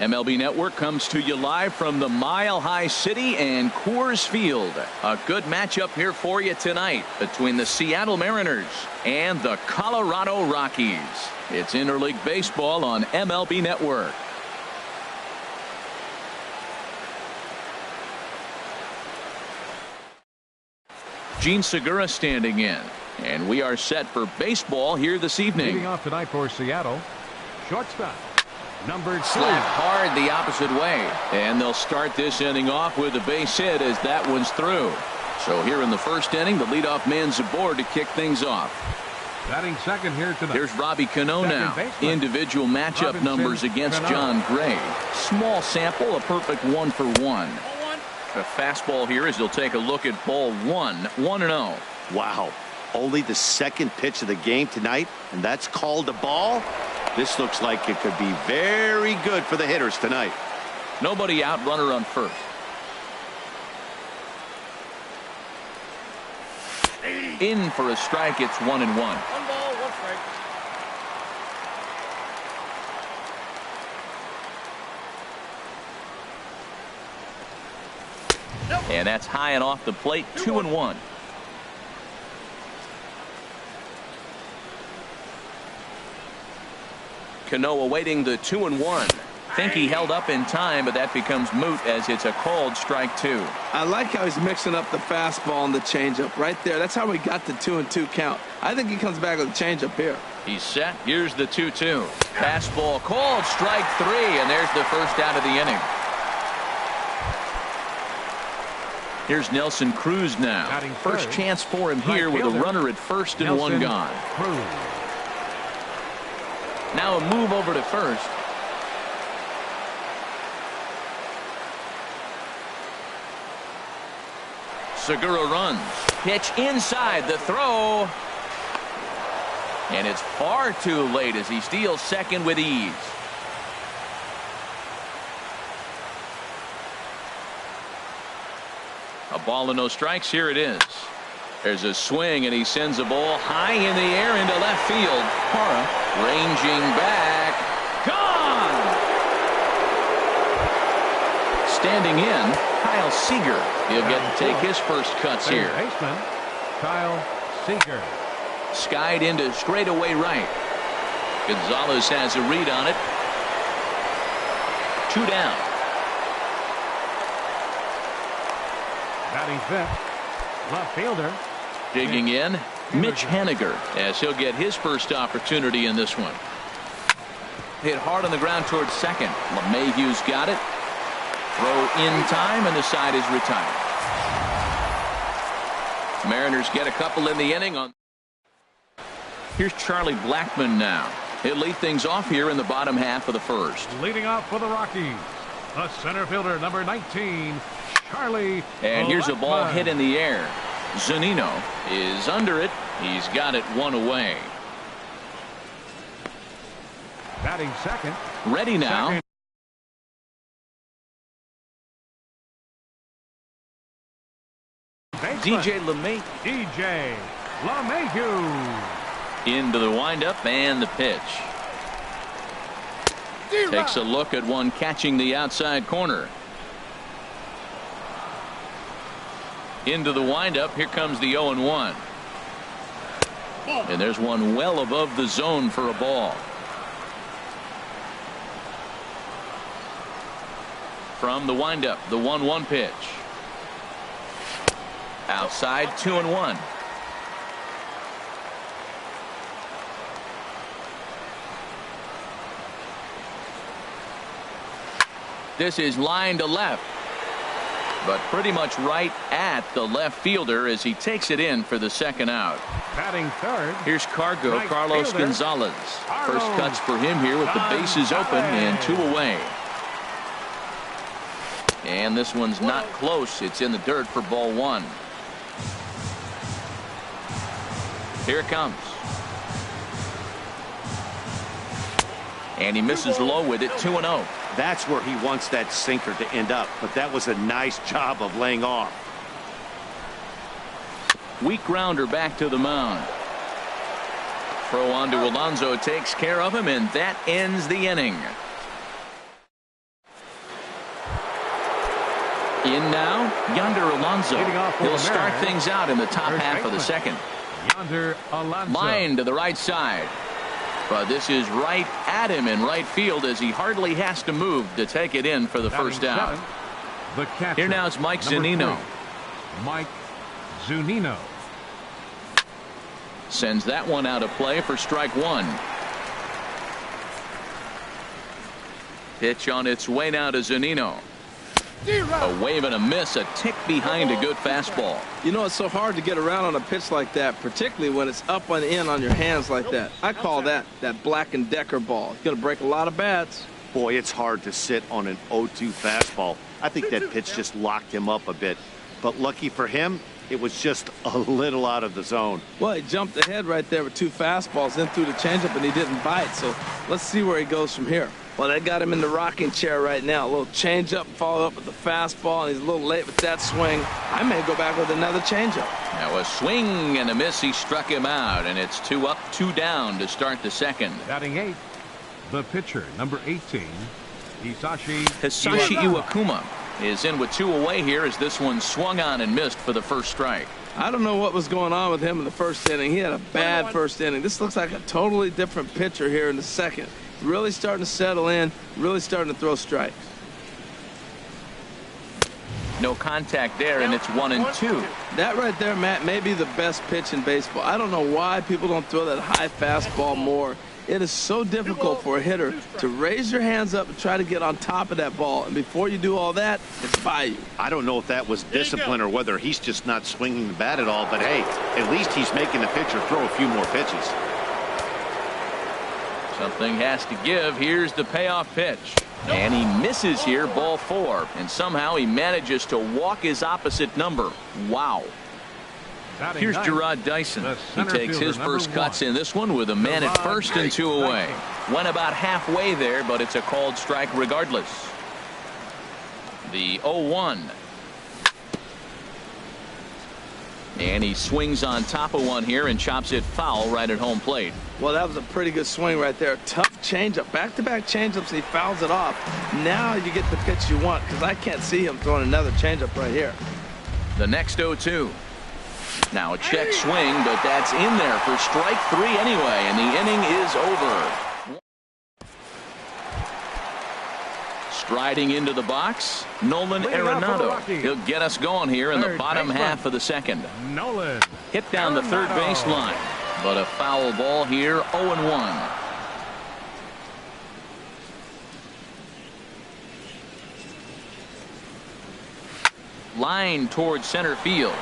MLB Network comes to you live from the Mile High City and Coors Field. A good matchup here for you tonight between the Seattle Mariners and the Colorado Rockies. It's interleague baseball on MLB Network. Gene Segura standing in, and we are set for baseball here this evening. Leading off tonight for Seattle, shortstop number 2. Slapped hard the opposite way, and they'll start this inning off with a base hit as that one's through. So here in the first inning, the leadoff man's aboard to kick things off. Batting second here tonight. Here's Robbie Cano now. Individual matchup Robinson numbers against Cano. John Gray. Small sample, a perfect 1-for-1. A fastball here as he'll take a look at ball 1, 1-0. Wow. Only the second pitch of the game tonight, and that's called a ball. This looks like it could be very good for the hitters tonight. Nobody out, runner on first. In for a strike, it's 1-1. 1 ball, 1 strike. And that's high and off the plate, 2-1. Cano awaiting the 2-1. Think he held up in time, but that becomes moot as it's a called strike 2. I like how he's mixing up the fastball and the changeup right there. That's how we got the 2-2 count. I think he comes back with a changeup here. He's set. Here's the 2-2. Fastball called strike 3, and there's the first out of the inning. Here's Nelson Cruz now. First chance for him here with a runner at first and one gone. Now a move over to first. Segura runs. Pitch inside, the throw. And it's far too late as he steals second with ease. A ball and no strikes. Here it is. There's a swing, and he sends a ball high in the air into left field. Parra ranging back. Gone! Standing in, Kyle Seager. He'll get to take his first cuts here. Baseman Kyle Seager. Skied into straightaway right. Gonzalez has a read on it. 2 down. Batting fifth, left fielder. Digging in, Mitch Haniger, as he'll get his first opportunity in this one. Hit hard on the ground towards second. LeMahieu's got it. Throw in time, and the side is retired. Mariners get a couple in the inning. Here's Charlie Blackmon now. He'll lead things off here in the bottom half of the first. Leading off for the Rockies, the center fielder number 19, Charlie. And here's a ball Blackmon. hit in the air. Zunino is under it. He's got it one away. Batting second. Ready now. Second. DJ LeMahieu. DJ LeMahieu. Into the windup and the pitch. Takes a look at one catching the outside corner. Into the windup. Here comes the 0-1. And there's one well above the zone for a ball. From the windup, the 1-1 pitch. Outside, 2-1. This is line to left, but pretty much right at the left fielder as he takes it in for the second out. Batting third. Here's Cargo, Right Carlos fielder. Gonzalez. First Carlos cuts for him here with the bases open and 2 away. And this one's not close. It's in the dirt for ball 1. Here it comes. And he misses low with it, 2-0. That's where he wants that sinker to end up, but that was a nice job of laying off. Weak grounder back to the mound. Throw on to Alonso takes care of him, and that ends the inning. In now, Yonder Alonso. Leading off for He'll the start Mariners, things out in the top third half of the baseman, second. Yonder Alonso. Line to the right side. But this is right at him in right field as he hardly has to move to take it in for the Batting first out. seventh, the catcher, Here now is Mike number Zunino. 3, Mike Zunino. Sends that one out of play for strike one. Pitch on its way now to Zunino. A wave and a miss, a tick behind a good fastball. You know, it's so hard to get around on a pitch like that, particularly when it's up and in on your hands like that. I call that Black and Decker ball. It's going to break a lot of bats. Boy, it's hard to sit on an 0-2 fastball. I think that pitch just locked him up a bit. But lucky for him, it was just a little out of the zone. Well, he jumped ahead right there with 2 fastballs, then threw the changeup, and he didn't bite. So let's see where he goes from here. Well, that got him in the rocking chair right now. A little changeup, followed up with the fastball, and he's a little late with that swing. I may go back with another changeup. Now a swing and a miss. He struck him out, and it's 2 up, 2 down to start the second. Batting eighth, the pitcher, number 18, Hisashi Iwakuma is in with 2 away here as this one swung on and missed for the first strike. I don't know what was going on with him in the first inning. He had a bad first inning. This looks like a totally different pitcher here in the second. Really starting to settle in, really starting to throw strikes. No contact there, and it's 1-2. That right there, Matt, may be the best pitch in baseball. I don't know why people don't throw that high fastball more. It is so difficult for a hitter to raise your hands up and try to get on top of that ball. And before you do all that, it's by you. I don't know if that was discipline or whether he's just not swinging the bat at all. But, hey, at least he's making the pitcher throw a few more pitches. Something has to give. Here's the payoff pitch. And he misses here, ball 4. And somehow he manages to walk his opposite number. Wow. Here's Gerard Dyson. He takes his first cuts in this one with a man at first and 2 away. Went about halfway there, but it's a called strike regardless. The 0-1. And he swings on top of one here and chops it foul right at home plate. Well, that was a pretty good swing right there. Tough changeup. Back-to-back changeups, and he fouls it off. Now you get the pitch you want, because I can't see him throwing another changeup right here. The next 0-2. Now a check swing, but that's in there for strike 3 anyway, and the inning is over. Striding into the box, Nolan Arenado. He'll get us going here in the bottom half of the second. Nolan. Hit down the third baseline, but a foul ball here, 0-1. Line towards center field.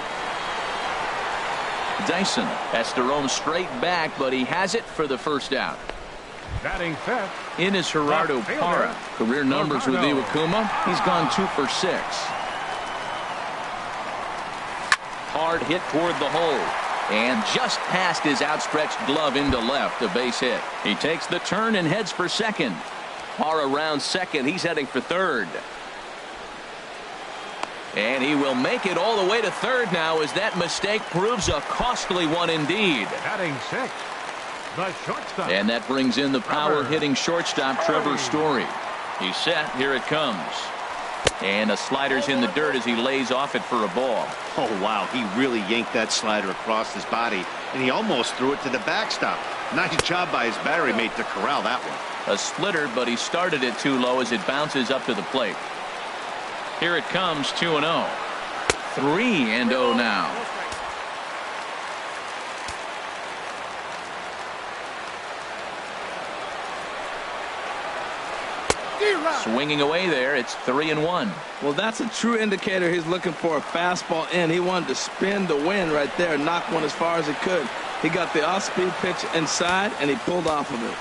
Dyson has to roam straight back, but he has it for the first out. Batting fifth. In is Gerardo Parra. Career numbers with Iwakuma. He's gone 2 for 6. Hard hit toward the hole. And just past his outstretched glove into left, a base hit. He takes the turn and heads for second. Parra around second. He's heading for third. And he will make it all the way to third now as that mistake proves a costly one indeed. Batting sixth, the shortstop. And that brings in the power-hitting shortstop, Trevor Story. He's set. Here it comes. And a slider's in the dirt as he lays off it for a ball. Oh, wow. He really yanked that slider across his body, and he almost threw it to the backstop. Nice job by his battery mate to corral that one. A splitter, but he started it too low as it bounces up to the plate. Here it comes, 2-0. 3-0 now. Swinging away there, it's 3-1. Well, that's a true indicator he's looking for a fastball in. He wanted to spin the wind right there, knock one as far as he could. He got the off-speed pitch inside, and he pulled off of it.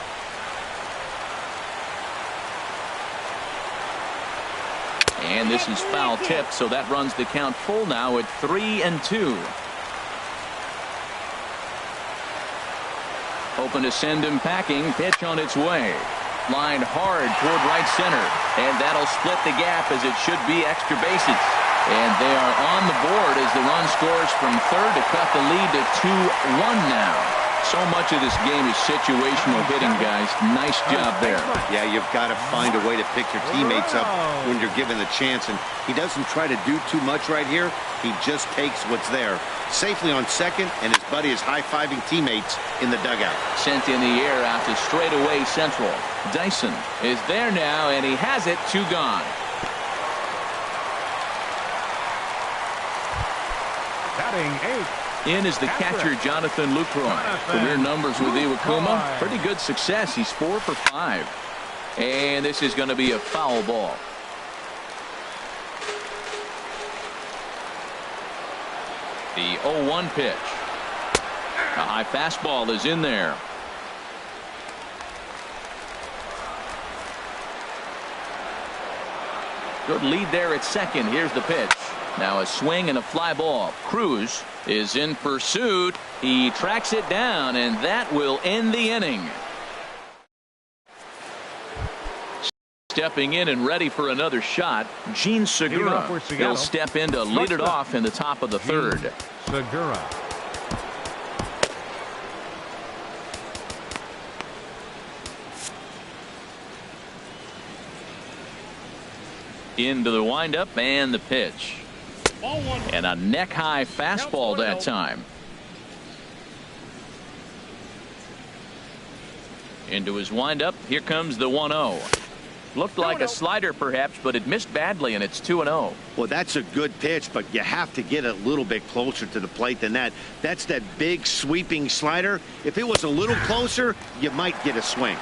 And this is foul tip, so that runs the count full now at 3-2. Hoping to send him packing. Pitch on its way. Lined hard toward right center. And that'll split the gap as it should be extra bases. And they are on the board as the run scores from third to cut the lead to 2-1 now. So much of this game is situational hitting, guys. Nice job there. Yeah, you've got to find a way to pick your teammates up when you're given the chance, and he doesn't try to do too much right here. He just takes what's there. Safely on second, and his buddy is high-fiving teammates in the dugout. Sent in the air out to straightaway central. Dyson is there now, and he has it. 2 gone. Batting 8. In is the catcher, Jonathan Lucroy. Career numbers with Iwakuma. Pretty good success. He's 4 for 5. And this is going to be a foul ball. The 0-1 pitch. A high fastball is in there. Good lead there at second. Here's the pitch. Now a swing and a fly ball. Cruz is in pursuit. He tracks it down, and that will end the inning. Stepping in and ready for another shot, Gene Segura. He'll step in to lead it off in the top of the third. Segura. Into the windup and the pitch. And a neck-high fastball that time. Into his windup. Here comes the 1-0. Looked like a slider perhaps, but it missed badly, and it's 2-0. Well, that's a good pitch, but you have to get a little bit closer to the plate than that. That's that big sweeping slider. If it was a little closer, you might get a swing.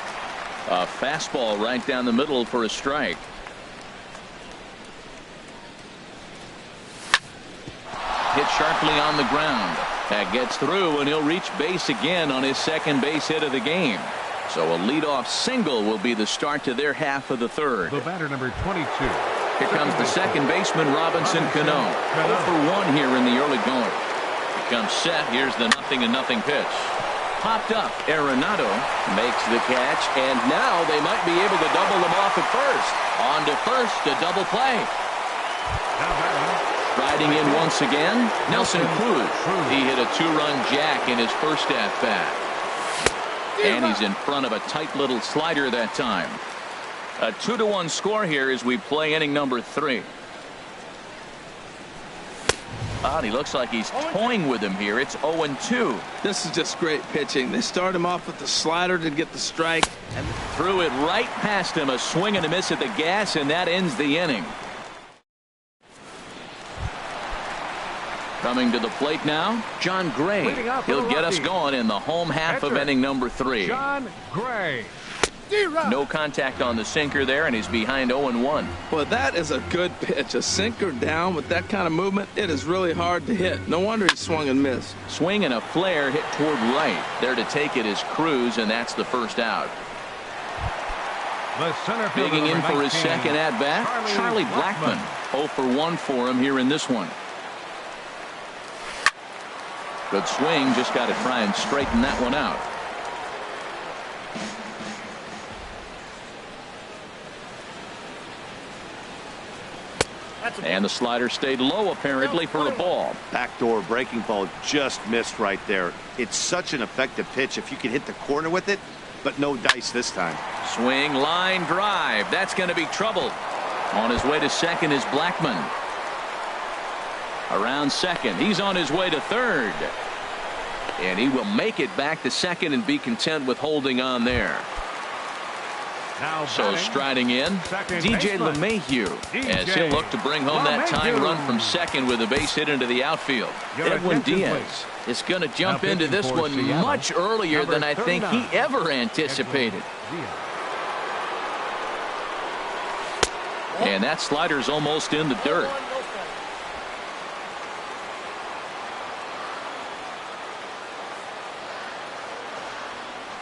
A fastball right down the middle for a strike. Hit sharply on the ground. That gets through, and he'll reach base again on his second base hit of the game. So a leadoff single will be the start to their half of the third. The batter, number 22. Here comes the second baseman, Robinson Cano. 0 for 1 here in the early going. He comes set. Here's the 0-0 pitch. Popped up. Arenado makes the catch, and now they might be able to double them off at first. On to first, a double play. Riding in once again, Nelson Cruz. He hit a 2-run jack in his first at-bat. And he's in front of a tight little slider that time. A 2-1 score here as we play inning number 3. He looks like he's toying with him here. It's 0-2. This is just great pitching. They start him off with the slider to get the strike. And threw it right past him. A swing and a miss at the gas, and that ends the inning. Coming to the plate now, John Gray. He'll get us going in the home half of inning number 3. John Gray. No contact on the sinker there, and he's behind 0-1. Well, that is a good pitch. A sinker down with that kind of movement, it is really hard to hit. No wonder he swung and missed. Swing and a flare hit toward right. There to take it is Cruz, and that's the first out. The center fielder, Digging in for his 19, second at-bat, Charlie Blackmon. 0 for 1 for him here in this one. Good swing, just got to try and straighten that one out. And the slider stayed low apparently for a ball. Backdoor breaking ball just missed right there. It's such an effective pitch if you can hit the corner with it, but no dice this time. Swing, line drive. That's going to be trouble. On his way to second is Blackmon. Around second. He's on his way to third. And he will make it back to second and be content with holding on there. Now So batting, striding in, DJ LeMahieu, as he'll look to bring home that tying run from second with a base hit into the outfield. Edwin Diaz is going to jump into this one much earlier than I think he ever anticipated. And that slider's almost in the dirt.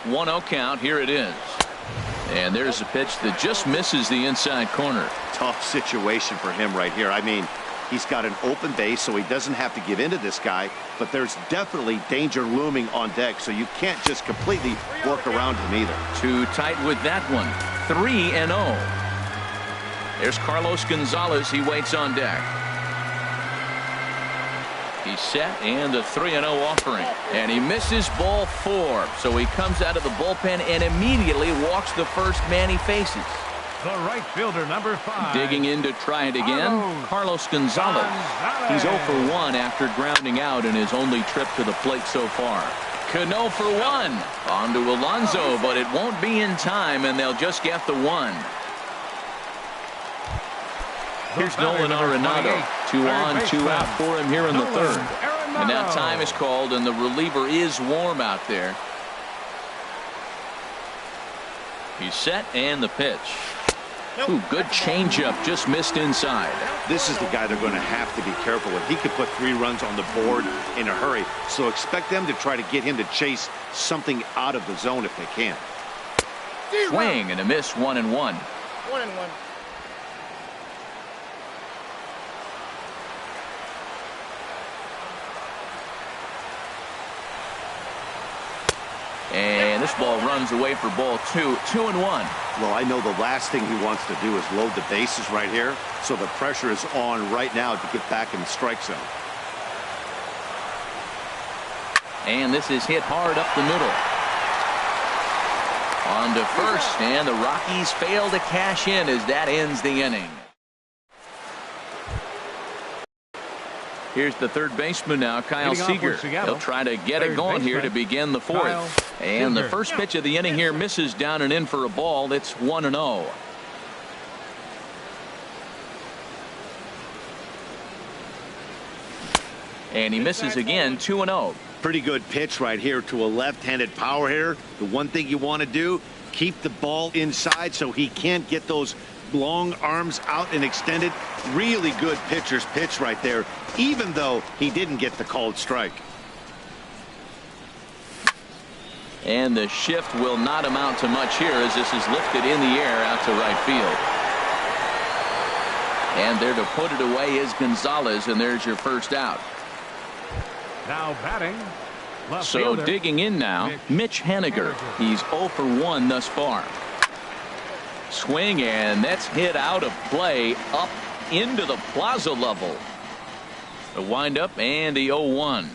1-0 count. Here it is. And there's a pitch that just misses the inside corner. Tough situation for him right here. I mean, he's got an open base, so he doesn't have to give in to this guy, but there's definitely danger looming on deck, so you can't just completely work around him either. Too tight with that one. 3-0. There's Carlos Gonzalez. He waits on deck. He's set and the 3-0 offering. And he misses ball 4. So he comes out of the bullpen and immediately walks the first man he faces. The right fielder, number 5. Digging in to try it again, Carlos Gonzalez. He's 0 for 1 after grounding out in his only trip to the plate so far. Cano for 1. On to Alonso, but it won't be in time, and they'll just get the 1. Here's Nolan Arenado. 2 on, 2 out for him here in the 3rd. And now time is called, and the reliever is warm out there. He's set, and the pitch. Ooh, good changeup, just missed inside. This is the guy they're going to have to be careful with. He could put 3 runs on the board in a hurry, so expect them to try to get him to chase something out of the zone if they can. Swing and a miss, 1-1. 1-1. And this ball runs away for ball 2. 2-1. Well, I know the last thing he wants to do is load the bases right here, so the pressure is on right now to get back in the strike zone. And this is hit hard up the middle. On to first, and the Rockies fail to cash in as that ends the inning. Here's the third baseman now, Kyle Seager. He'll try to get it going here to begin the 4th. And the first pitch of the inning here misses down and in for a ball. It's 1-0. And he misses again, 2-0. Pretty good pitch right here to a left-handed power hitter. The one thing you want to do, keep the ball inside so he can't get those long arms out and extended. Really good pitcher's pitch right there, even though he didn't get the called strike. And the shift will not amount to much here as this is lifted in the air out to right field. And there to put it away is Gonzalez, and there's your first out. Now batting. So digging in now, Mitch Haniger. He's 0 for 1 thus far. Swing, and that's hit out of play up into the plaza level. The windup and the 0-1.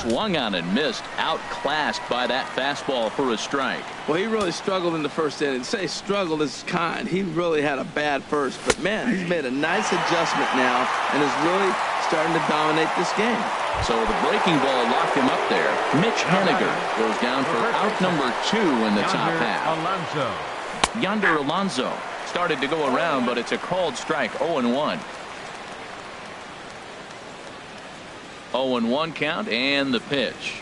Swung on and missed, outclassed by that fastball for a strike. Well, he really struggled in the first inning. Say struggled is kind. He really had a bad first, but man, he's made a nice adjustment now and is really starting to dominate this game. So the breaking ball locked him up there. Mitch Haniger goes down for out number 2 in the top half. Yonder Alonso started to go around, but it's a called strike. 0-1. 0-1 count, and the pitch.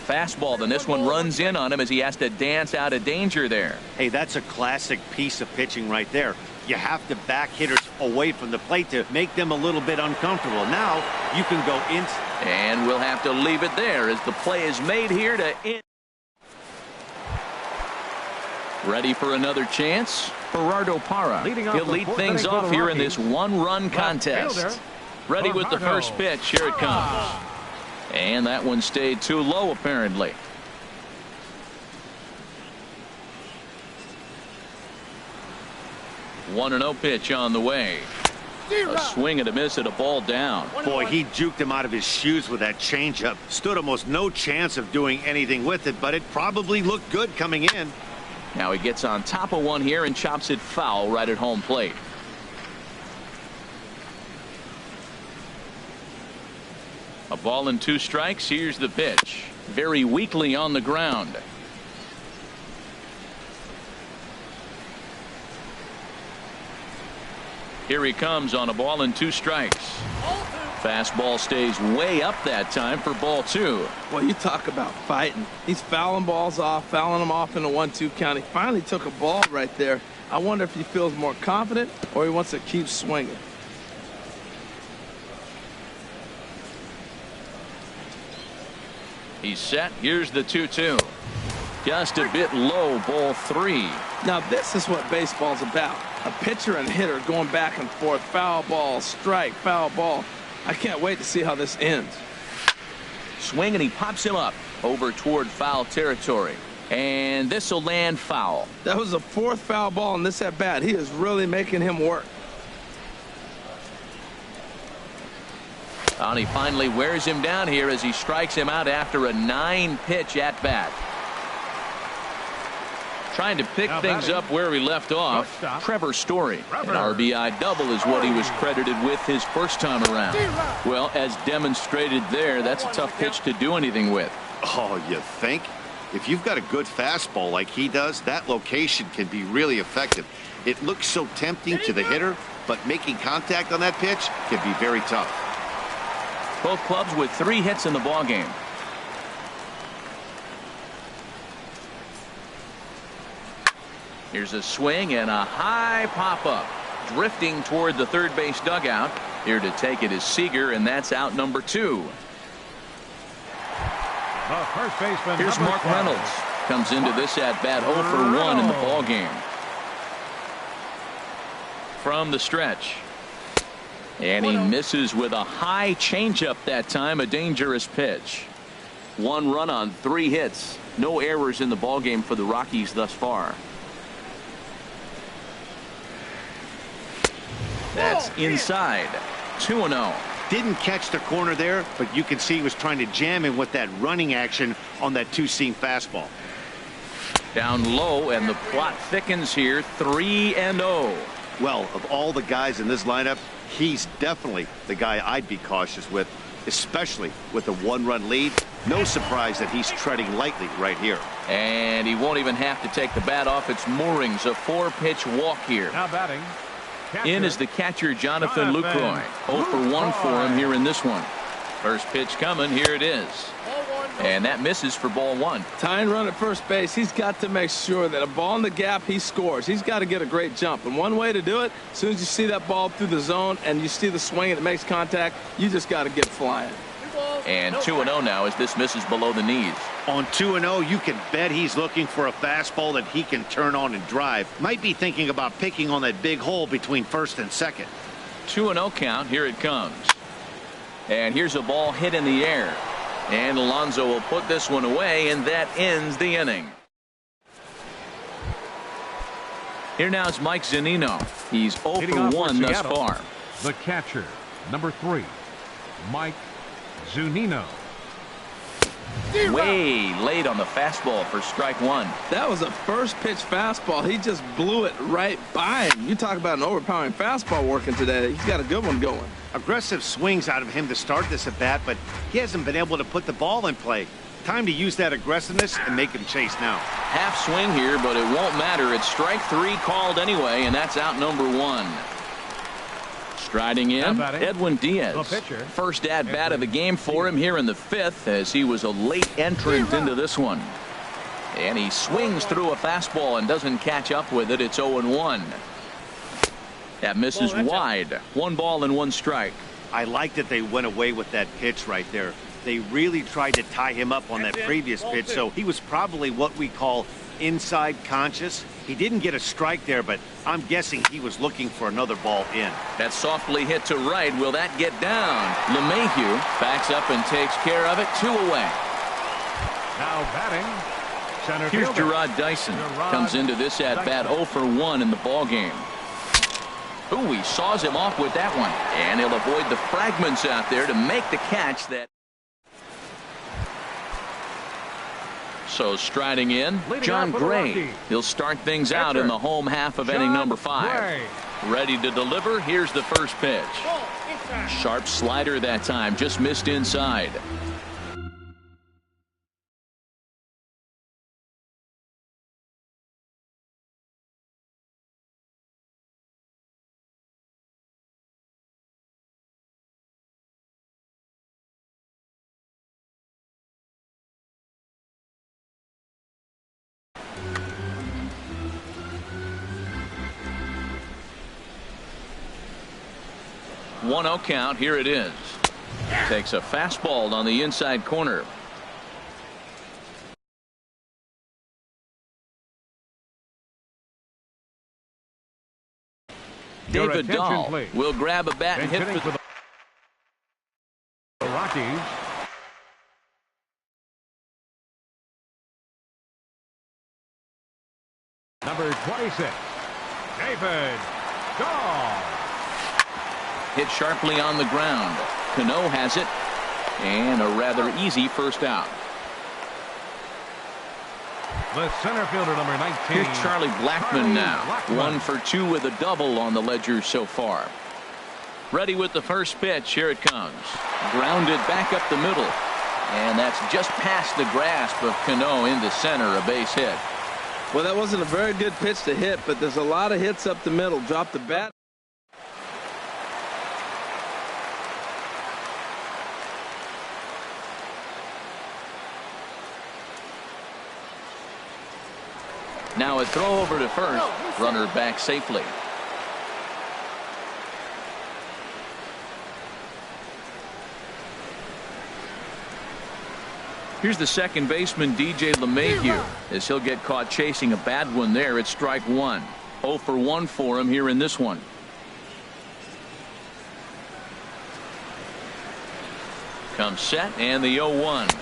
Fastball, then this one runs in on him as he has to dance out of danger there. Hey, that's a classic piece of pitching right there. You have to back hitters away from the plate to make them a little bit uncomfortable. Now you can go in. And we'll have to leave it there as the play is made here to end. Ready for another chance? Gerardo Parra. He'll lead things off here in this 1-run contest. Ready with the first pitch. Here it comes. And that one stayed too low, apparently. One 1-0 pitch on the way. A swing and a miss at a ball down. Boy, he juked him out of his shoes with that changeup. Stood almost no chance of doing anything with it, but it probably looked good coming in. Now he gets on top of one here and chops it foul right at home plate. A ball and 2 strikes. Here's the pitch. Very weakly on the ground. Here he comes on a ball and 2 strikes. Fastball stays way up that time for ball 2. Well, you talk about fighting. He's fouling balls off, fouling them off in a 1-2 count. He finally took a ball right there. I wonder if he feels more confident or he wants to keep swinging. He's set. Here's the 2-2. Just a bit low, ball 3. Now this is what baseball's about. A pitcher and hitter going back and forth. Foul ball, strike, foul ball. I can't wait to see how this ends. Swing, and he pops him up over toward foul territory. And this will land foul. That was the 4th foul ball in this at bat. He is really making him work. And he finally wears him down here as he strikes him out after a 9-pitch at bat. Trying to pick things up where he left off. Trevor Story. An RBI double is what he was credited with his first time around. Well, as demonstrated there, that's a tough pitch to do anything with. Oh, you think? If you've got a good fastball like he does, that location can be really effective. It looks so tempting to the hitter, but making contact on that pitch can be very tough. Both clubs with 3 hits in the ballgame. Here's a swing and a high pop-up. Drifting toward the third base dugout. Here to take it is Seager, and that's out number 2. The first baseman. Here's Mark Reynolds. Comes into this at-bat 0 for 1 in the ballgame. From the stretch. And he misses with a high changeup that time. A dangerous pitch. 1 run on 3 hits. No errors in the ballgame for the Rockies thus far. That's inside. 2-0. Didn't catch the corner there, but you can see he was trying to jam him with that running action on that 2-seam fastball. Down low, and the plot thickens here. 3-0. Well, of all the guys in this lineup, he's definitely the guy I'd be cautious with, especially with a 1-run lead. No surprise that he's treading lightly right here. And he won't even have to take the bat off its moorings. A 4-pitch walk here. Now batting. In is the catcher, Jonathan Lucroy. 0 for 1 for him here in this one. First pitch coming. Here it is. And that misses for ball 1. Tying run at first base. He's got to make sure that a ball in the gap, he scores. He's got to get a great jump. And one way to do it, as soon as you see that ball through the zone and you see the swing and it makes contact, you just got to get flying. And 2-0 now as this misses below the knees. On 2-0, you can bet he's looking for a fastball that he can turn on and drive. Might be thinking about picking on that big hole between first and second. 2-0 count. Here it comes. And here's a ball hit in the air. And Alonso will put this one away, and that ends the inning. Here now is Mike Zunino. He's 0 for 1 thus far. The catcher, number 3, Mike Zunino. Way late on the fastball for strike 1. That was a first pitch fastball. He just blew it right by him. You talk about an overpowering fastball working today. He's got a good one going. Aggressive swings out of him to start this at bat, but he hasn't been able to put the ball in play. Time to use that aggressiveness and make him chase now. Half swing here, but it won't matter. It's strike 3 called anyway, and that's out number 1. Striding in, Edwin Diaz. First at-bat of the game for him here in the 5th, as he was a late entrant into this one. And he swings through a fastball and doesn't catch up with it. It's 0-1. That misses wide. 1 ball and 1 strike. I like that they went away with that pitch right there. They really tried to tie him up on that previous pitch, so he was probably what we call inside conscious. He didn't get a strike there, but I'm guessing he was looking for another ball in. That softly hit to right. Will that get down? LeMahieu backs up and takes care of it. 2 away. Now batting. Center Here's fielder. Gerard Dyson. Comes into this at-bat 0 for 1 in the ballgame. Ooh, he saws him off with that one. And he'll avoid the fragments out there to make the catch. So striding in, John Gray. He'll start things out in the home half of inning number 5. Ready to deliver. Here's the first pitch. Sharp slider that time. Just missed inside. One 1-0 count. Here it is. Takes a fastball on the inside corner. David Dahl will grab a bat and hit for the Rockies. Number 26, David Dahl. Hit sharply on the ground. Cano has it, and a rather easy first out. The center fielder, number 19. Here's Charlie Blackmon now. Blackmon. 1 for 2 with a double on the ledger so far. Ready with the first pitch. Here it comes. Grounded back up the middle. And that's just past the grasp of Cano into center, a base hit. Well, that wasn't a very good pitch to hit, but there's a lot of hits up the middle. Drop the bat. Now a throw over to first. Runner back safely. Here's the second baseman, DJ LeMahieu, as he'll get caught chasing a bad one there. It's strike one. 0 for 1 for him here in this one. Comes set, and the 0-1.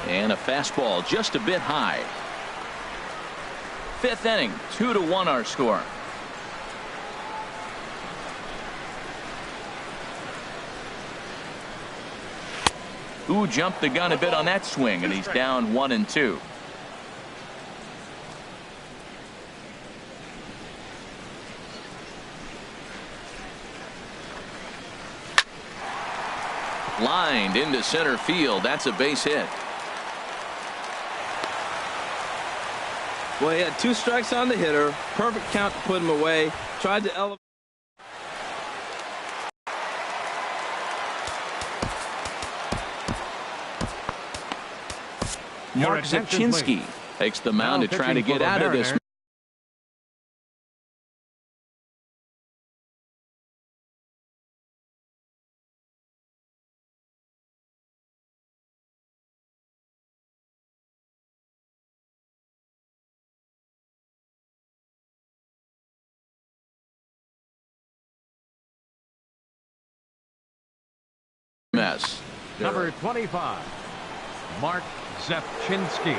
And a fastball just a bit high. Fifth inning, 2-1 our score. Who jumped the gun a bit on that swing, and he's down 1-2. Lined into center field. That's a base hit. Well, he had 2 strikes on the hitter. Perfect count to put him away. Tried to elevate. Mark Zipchinski takes the mound to try to get out of this. Mess. Number 25, Mark Zepchinski.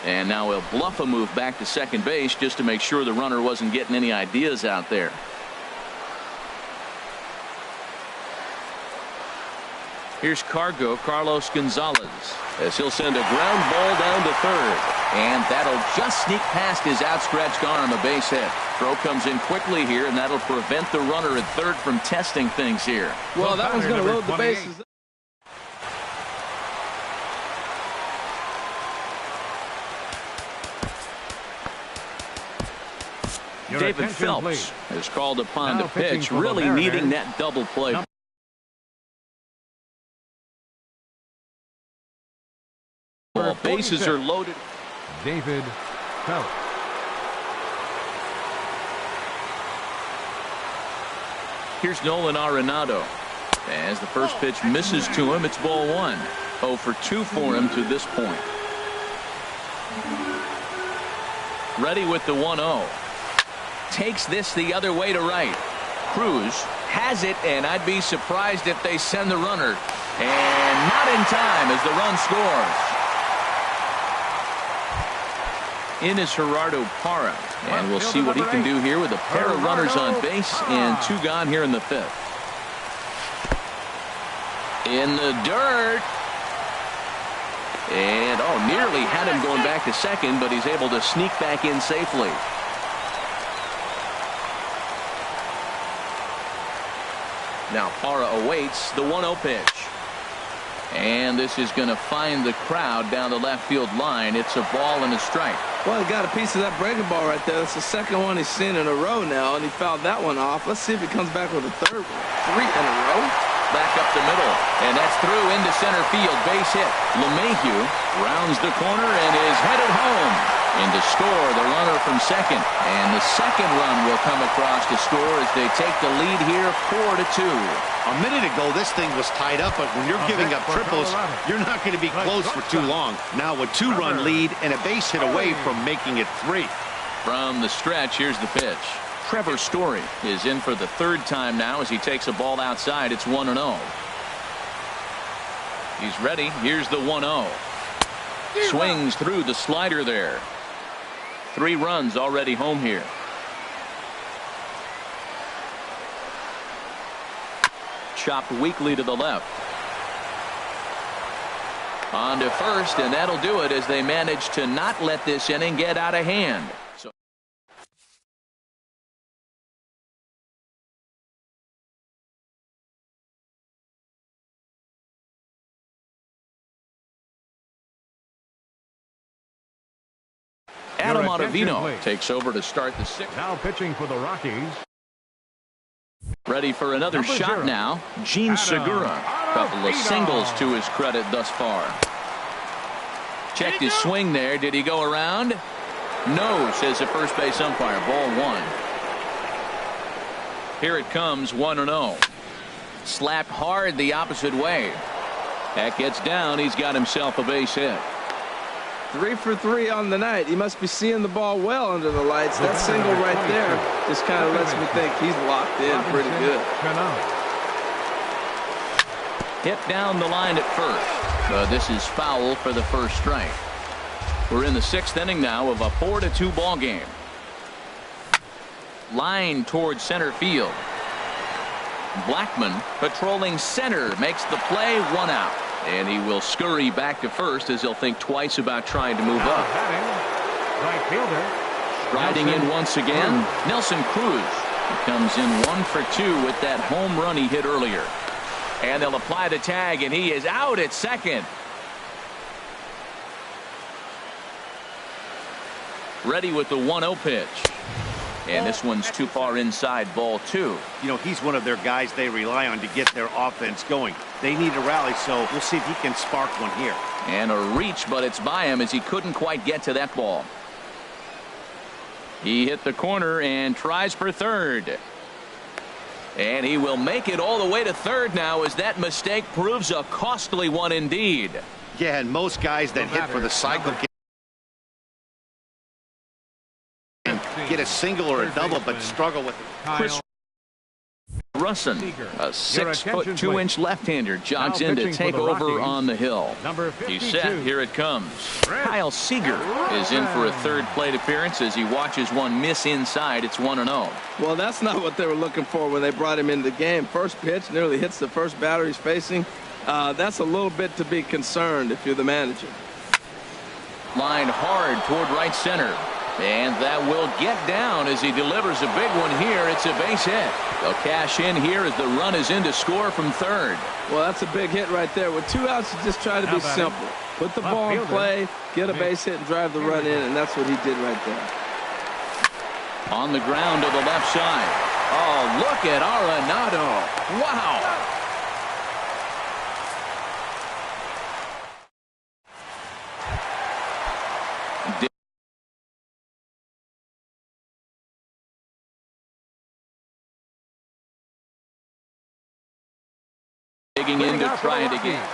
And now he'll bluff a move back to second base just to make sure the runner wasn't getting any ideas out there. Here's Carlos Gonzalez, as he'll send a ground ball down to third. And that'll just sneak past his outstretched arm, a base hit. Throw comes in quickly here, and that'll prevent the runner at third from testing things here. Well, that one's going to load the bases. David Phelps is called upon to pitch, really needing that double play. All bases are loaded. David Phelps. Here's Nolan Arenado. As the first pitch misses to him, it's ball 1. 0 for 2 for him to this point. Ready with the 1-0. Takes this the other way to right. Cruz has it, and I'd be surprised if they send the runner. And not in time as the run scores. In is Gerardo Parra, and we'll see what he can do here with a pair of runners on base and 2 gone here in the 5th. In the dirt. And nearly had him going back to second, but he's able to sneak back in safely. Now Parra awaits the 1-0 pitch. And this is going to find the crowd down the left field line. It's a ball and a strike. Well, he got a piece of that breaking ball right there. That's the second one he's seen in a row now, and he fouled that one off. Let's see if he comes back with a third one. 3 in a row. Back up the middle, and that's through into center field. Base hit. LeMahieu rounds the corner and is headed home. And to score, the runner from second. And the second run will come across to score as they take the lead here 4-2. A minute ago, this thing was tied up, but when you're giving up triples, you're not going to be close for too long. Now a 2-run lead and a base hit away from making it 3. From the stretch, here's the pitch. Trevor Story is in for the 3rd time now as he takes a ball outside. It's 1-0. He's ready. Here's the 1-0. Swings through the slider there. 3 runs already home here. Chopped weakly to the left. On to first, and that'll do it as they manage to not let this inning get out of hand. Adam Ottavino takes over to start the 6th. Now pitching for the Rockies. Ready for another shot 0. Now. Gene Segura. Couple of singles to his credit thus far. Checked his swing there. Did he go around? No, says the first base umpire. Ball 1. Here it comes, 1-0. Slapped hard the opposite way. That gets down. He's got himself a base hit. 3 for 3 on the night. He must be seeing the ball well under the lights. That single right there just kind of lets me think he's locked in pretty good. Hit down the line at first. But this is foul for the first strike. We're in the 6th inning now of a 4-2 ball game. Line towards center field. Blackman patrolling center makes the play, 1 out. And he will scurry back to first as he'll think twice about trying to move up. Right fielder. Riding in once again, Nelson Cruz. He comes in 1 for 2 with that home run he hit earlier. And they'll apply the tag, and he is out at second. Ready with the 1-0 pitch. And this one's too far inside, ball 2. You know, he's one of their guys they rely on to get their offense going. They need a rally, so we'll see if he can spark one here. And a reach, but it's by him as he couldn't quite get to that ball. He hit the corner and tries for third. And he will make it all the way to third now as that mistake proves a costly one indeed. Yeah, and most guys that hit for the cycle get a single or a double, but struggle with it. Chris Russin, a 6'2" left-hander, jogs in to take over on the hill. He's set. Here it comes. Kyle Seager is in for a third plate appearance as he watches one miss inside. It's 1-0. Well, that's not what they were looking for when they brought him into the game. First pitch nearly hits the first batter he's facing. That's a little bit to be concerned if you're the manager. Lined hard toward right center. And that will get down as he delivers a big one here. It's a base hit. They'll cash in here as the run is in to score from third. Well, that's a big hit right there. With 2 outs, you just try to be simple. Put the ball in play, get a base hit, and drive the run in, and that's what he did right there. On the ground to the left side. Oh, look at Arenado. Wow. Digging in to try it again.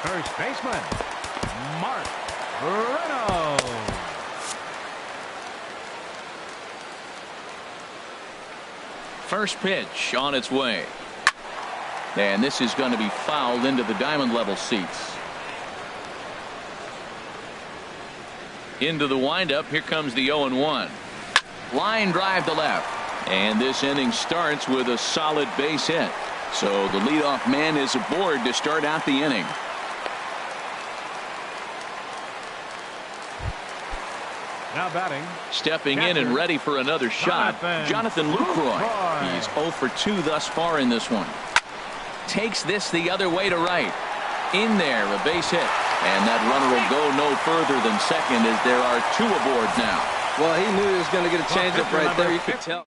First baseman, Mark Reno. First pitch on its way. And this is going to be fouled into the diamond level seats. Into the windup. Here comes the 0-1. Line drive to left. And this inning starts with a solid base hit. So the leadoff man is aboard to start out the inning. Now batting. Stepping in and ready for another shot. Jonathan Lucroy. He's 0 for 2 thus far in this one. Takes this the other way to right. In there, a base hit. And that runner will go no further than second as there are 2 aboard now. Well, he knew he was going to get a changeup right there. You could tell.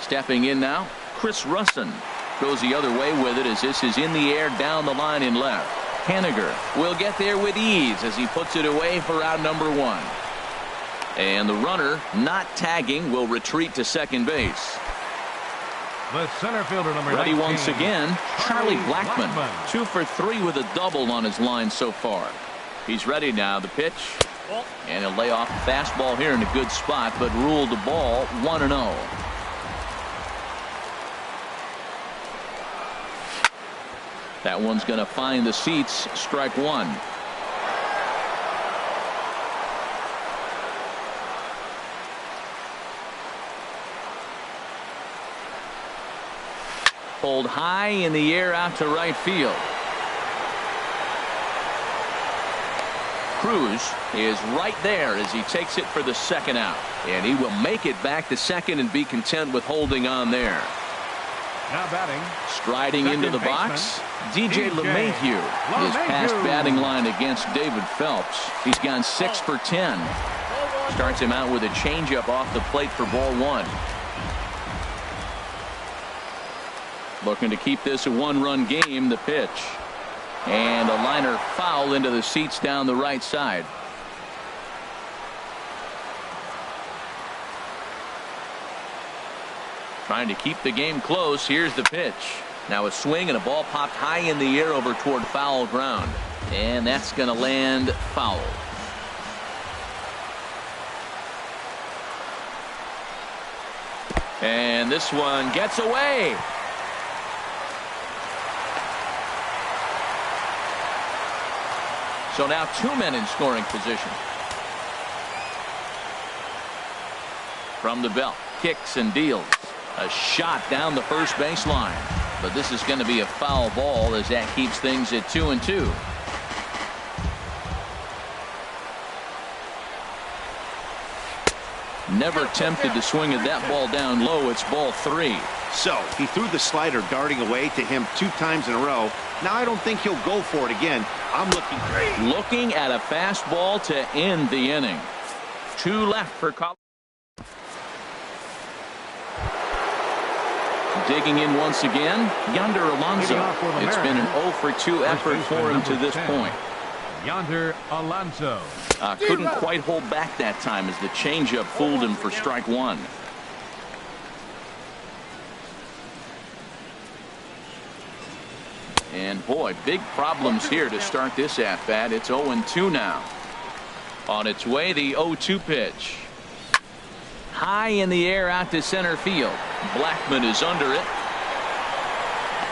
Stepping in now, Chris Russin goes the other way with it as this is in the air down the line in left. Haniger will get there with ease as he puts it away for out number 1. And the runner, not tagging, will retreat to second base. The center fielder, number Ready 19, once again, Charlie Blackmon. 2 for 3 with a double on his line so far. He's ready now. The pitch. And he'll lay off a fastball here in a good spot, but ruled the ball 1-0. That one's going to find the seats. Strike one. Pulled high in the air out to right field. Cruz is right there as he takes it for the second out. And he will make it back to second and be content with holding on there. Now batting. Striding into the box, DJ LeMahieu is past batting line against David Phelps. He's gone 6 for 10. Starts him out with a changeup off the plate for ball one. Looking to keep this a one-run game. The pitch. And a liner foul into the seats down the right side. Trying to keep the game close. Here's the pitch. Now a swing and a ball popped high in the air over toward foul ground. And that's going to land foul. And this one gets away. So now 2 men in scoring position. From the belt, kicks and deals. A shot down the first baseline. But this is going to be a foul ball as that keeps things at 2-2. Never tempted to swing at that ball down low. It's ball 3. So he threw the slider darting away to him 2 times in a row. Now I don't think he'll go for it again. I'm looking at a fastball to end the inning. 2 left for Colorado. Digging in once again, Yonder Alonso. It's been an 0 for 2 effort for him to this point. Yonder Alonso. Couldn't quite hold back that time as the changeup fooled him for strike one. And boy, big problems here to start this at bat. It's 0-2 now. On its way, the 0-2 pitch. High in the air out to center field. Blackman is under it.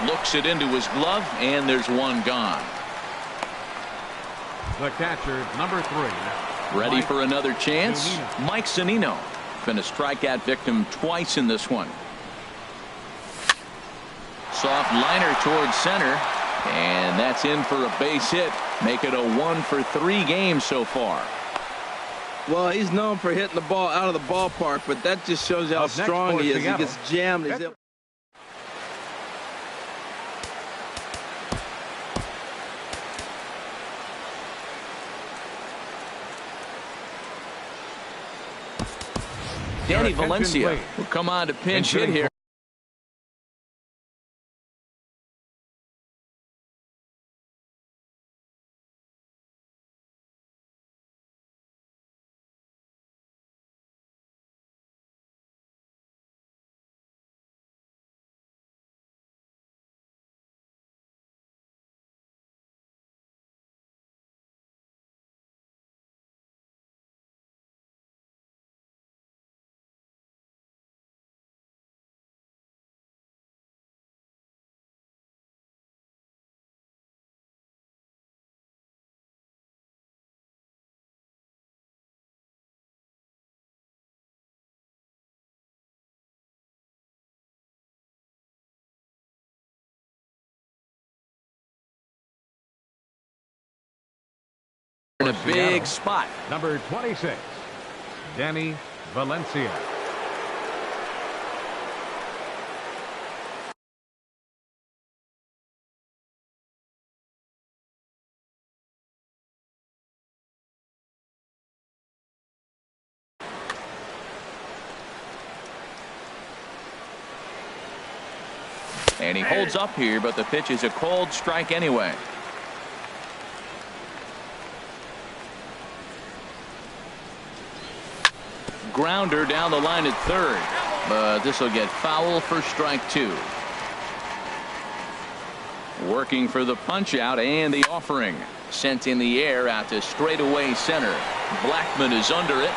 Looks it into his glove, and there's one gone. The catcher, number 3. Ready for another chance? Mike Zunino. Been a strikeout victim twice in this one. Soft liner towards center, and that's in for a base hit. Make it a 1 for 3 game so far. Well, he's known for hitting the ball out of the ballpark, but that just shows you how strong he is. He gets jammed. Danny Valencia will come on to pinch hit here. In a big spot. Number 26, Danny Valencia. And he holds up here, but the pitch is a cold strike anyway. Grounder down the line at third, but this will get foul for strike 2. Working for the punch out and the offering. Sent in the air out to straightaway center. Blackman is under it.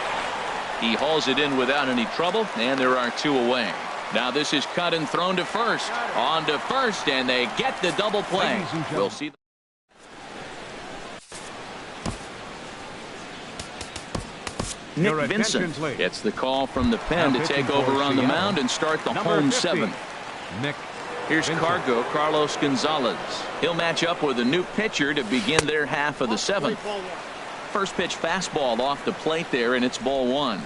He hauls it in without any trouble, and there are 2 away. Now this is cut and thrown to first. On to first, and they get the double play. We'll see. Nick Vincent gets the call from the pen to take over on the mound and start the home seventh. Nick. Here's Cargo, Carlos Gonzalez. He'll match up with a new pitcher to begin their half of the seventh. First pitch fastball off the plate there, and it's ball one.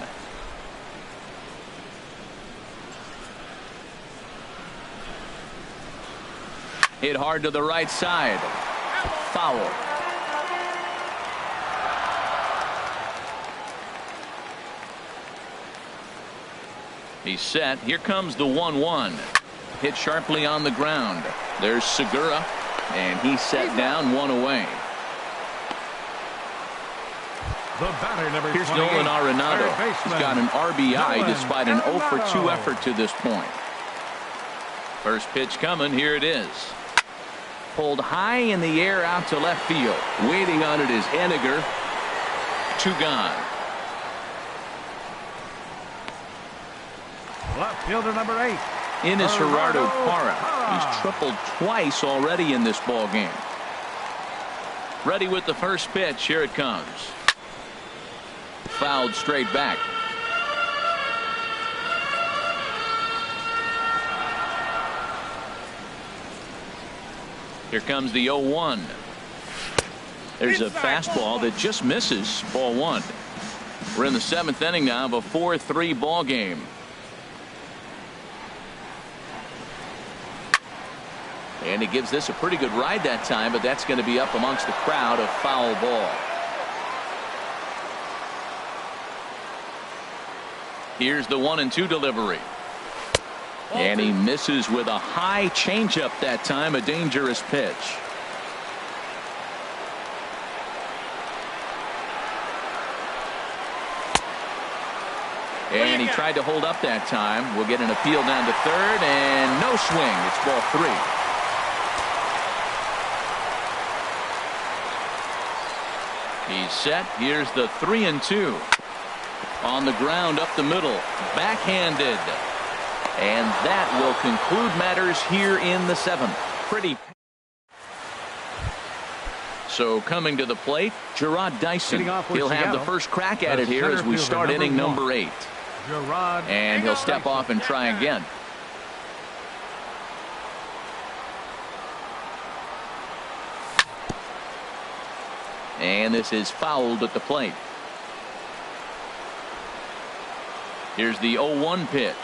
Hit hard to the right side. Foul. He's set. Here comes the 1-1. Hit sharply on the ground. There's Segura, and he's set down, one away. The batter, number Here's 28, Nolan Arenado. He's got an RBI despite an 0-for-2 effort to this point. First pitch coming. Here it is. Pulled high in the air out to left field. Waiting on it is Henniger. 2 gone. Left fielder number 8. In is Gerardo Parra. He's tripled twice already in this ball game. Ready with the first pitch. Here it comes. Fouled straight back. Here comes the 0-1. There's a fastball that just misses. Ball one. We're in the 7th inning now of a 4-3 ball game. And he gives this a pretty good ride that time, but that's going to be up amongst the crowd. A foul ball. Here's the 1-2 delivery. And he misses with a high changeup that time. A dangerous pitch. And he tried to hold up that time. We'll get an appeal down to third, and no swing. It's ball 3. He's set. Here's the 3-2. On the ground up the middle. Backhanded. And that will conclude matters here in the 7th. Pretty. So coming to the plate, Gerard Dyson. He'll have the first crack at it here as we start inning number 8. And he'll step off and try again. And this is fouled at the plate. Here's the 0-1 pitch.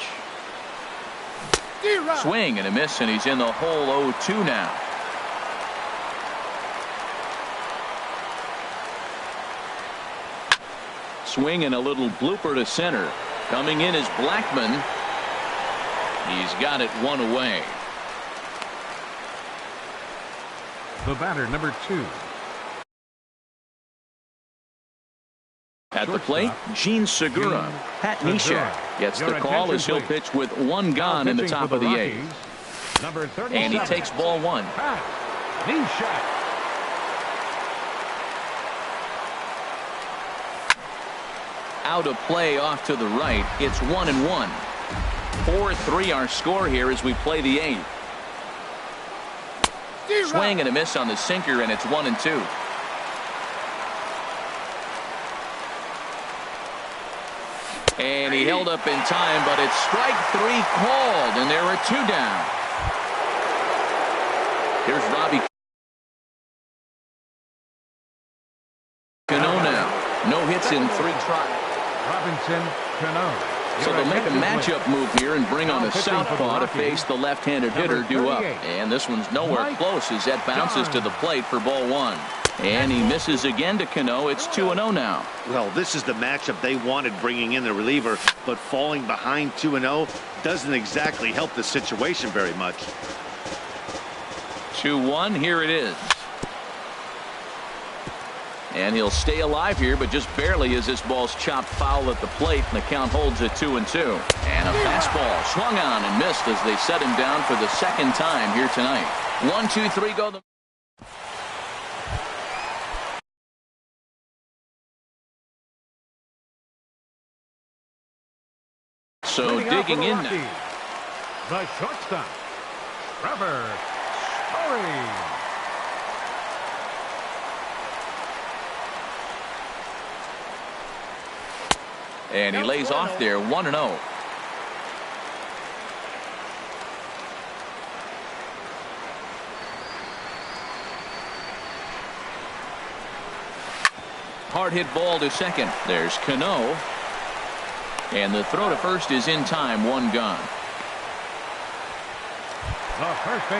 Swing and a miss, and he's in the hole. 0-2 now. Swing and a little blooper to center. Coming in is Blackman. He's got it one away. The batter, number 2. At the plate, Gene Segura. Pat Neshek gets the call as he'll pitch with 1 gone in the top of the 8th. And he takes ball 1. Pat Neshek. Out of play off to the right. It's 1-1. 4-3 our score here as we play the 8th. Swing and a miss on the sinker, and it's 1-2. And he held up in time, but it's strike 3 called, and there are 2 down. Here's Robbie Cano now. No hits in 3 tries. Robinson Cano. So they'll make a matchup move here and bring on a southpaw to face the left-handed hitter due up. And this one's nowhere close as that bounces to the plate for ball 1. And he misses again to Cano. It's 2-0 now. Well, this is the matchup they wanted, bringing in the reliever, but falling behind 2-0 doesn't exactly help the situation very much. 2-1. Here it is. And he'll stay alive here, but just barely as this ball's chopped foul at the plate, and the count holds at 2-2. And a fastball swung on and missed as they set him down for the 2nd time here tonight. 1, 2, 3 go. So digging in now. The shortstop, Trevor Story. And he lays off there 1-0. Hard hit ball to second. There's Cano. And the throw to first is in time. One gone.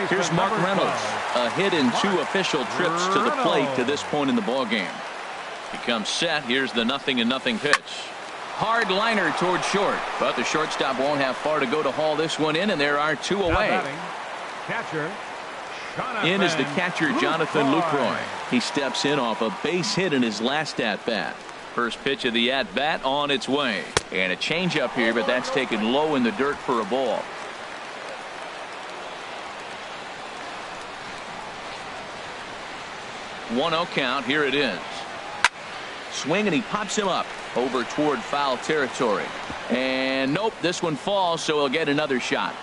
Here's Mark Reynolds. A hit in 2 official trips to the plate to this point in the ball game. He comes set. Here's the 0-0 pitch. Hard liner toward short, but the shortstop won't have far to go to haul this one in, and there are 2 away. Catcher, in is the catcher, Jonathan Lucroy. He steps in off a base hit in his last at-bat. First pitch of the at-bat on its way. And a changeup here, but that's taken low in the dirt for a ball. One 0 count. Here it is. Swing, and he pops him up over toward foul territory. And nope, this one falls, so he'll get another shot.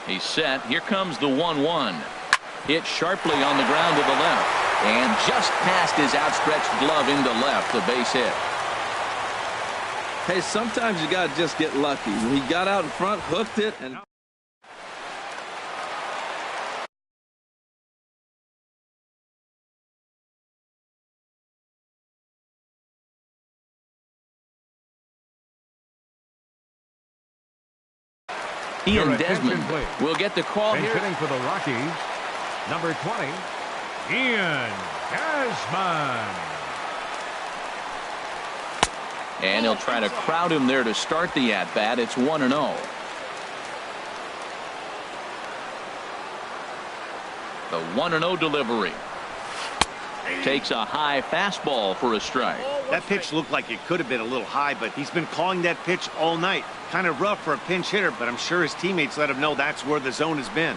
He's set. Here comes the 1-1. Hit sharply on the ground to the left. And just past his outstretched glove into left, the base hit. Hey, sometimes you got to just get lucky. He got out in front, hooked it, and... Ian Desmond will get the call here. Hitting for the Rockies, number 20, Ian Desmond. And he'll try to crowd him there to start the at-bat. It's 1-0. The 1-0 delivery. Takes a high fastball for a strike. That pitch looked like it could have been a little high, but he's been calling that pitch all night. Kind of rough for a pinch hitter, but I'm sure his teammates let him know that's where the zone has been.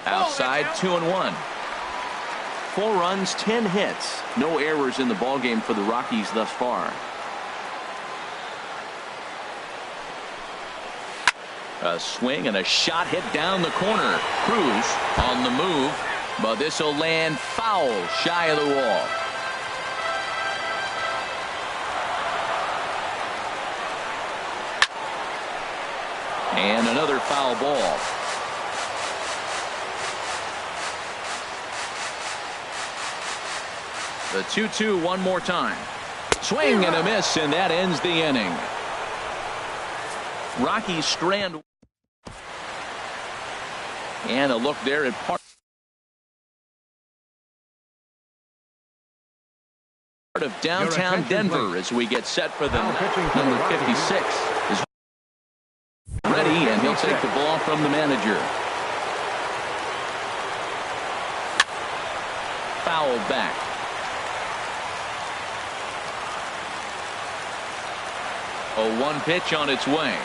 Outside, 2-1. 4 runs, 10 hits. No errors in the ballgame for the Rockies thus far. A swing and a shot hit down the corner. Cruz on the move, but this will land foul shy of the wall. And another foul ball. The 2-2 one more time. Swing and a miss, and that ends the inning. Rockies strand. And a look there at part of downtown Denver as we get set for the number 56 is ready, and he'll take the ball from the manager. Foul back. A 1 pitch on its way.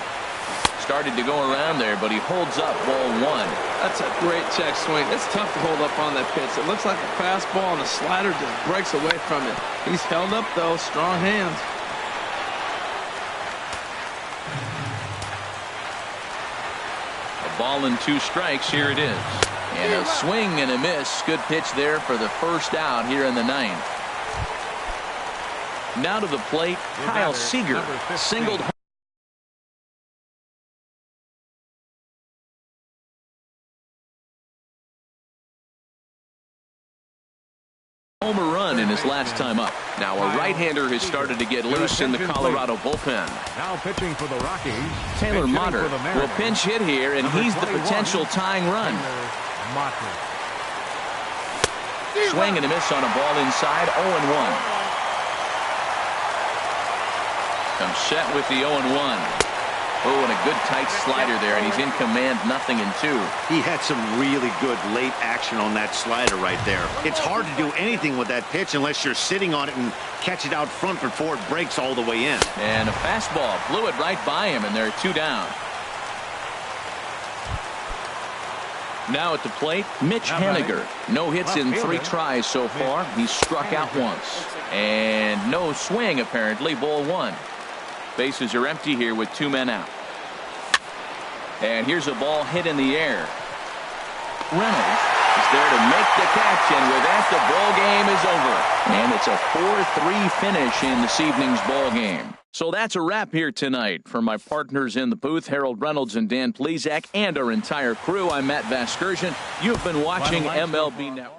Started to go around there, but he holds up ball 1. That's a great check swing. It's tough to hold up on that pitch. It looks like a fastball, and the slider just breaks away from it. He's held up, though. Strong hands. A ball and 2 strikes. Here it is. And a swing and a miss. Good pitch there for the first out here in the 9th. Now to the plate, Kyle Seager singled homer run in his last time up. Now a right-hander has started to get loose in the Colorado bullpen. Now pitching for the Rockies, Taylor Motter will pinch hit here, and he's the potential tying run. Swing and a miss on a ball inside. 0-1. Comes set with the 0-1. Oh, and a good tight slider there, and he's in command, 0-2. He had some really good late action on that slider right there. It's hard to do anything with that pitch unless you're sitting on it and catch it out front before it breaks all the way in. And a fastball blew it right by him, and there are 2 down. Now at the plate, Mitch Haniger. No hits in 3 tries so far. He's struck out once. And no swing, apparently. Ball 1. Bases are empty here with 2 men out. And here's a ball hit in the air. Reynolds is there to make the catch, and with that, the ball game is over. And it's a 4-3 finish in this evening's ball game. So that's a wrap here tonight. For my partners in the booth, Harold Reynolds and Dan Plezak, and our entire crew, I'm Matt Vasgersian. You've been watching MLB Network.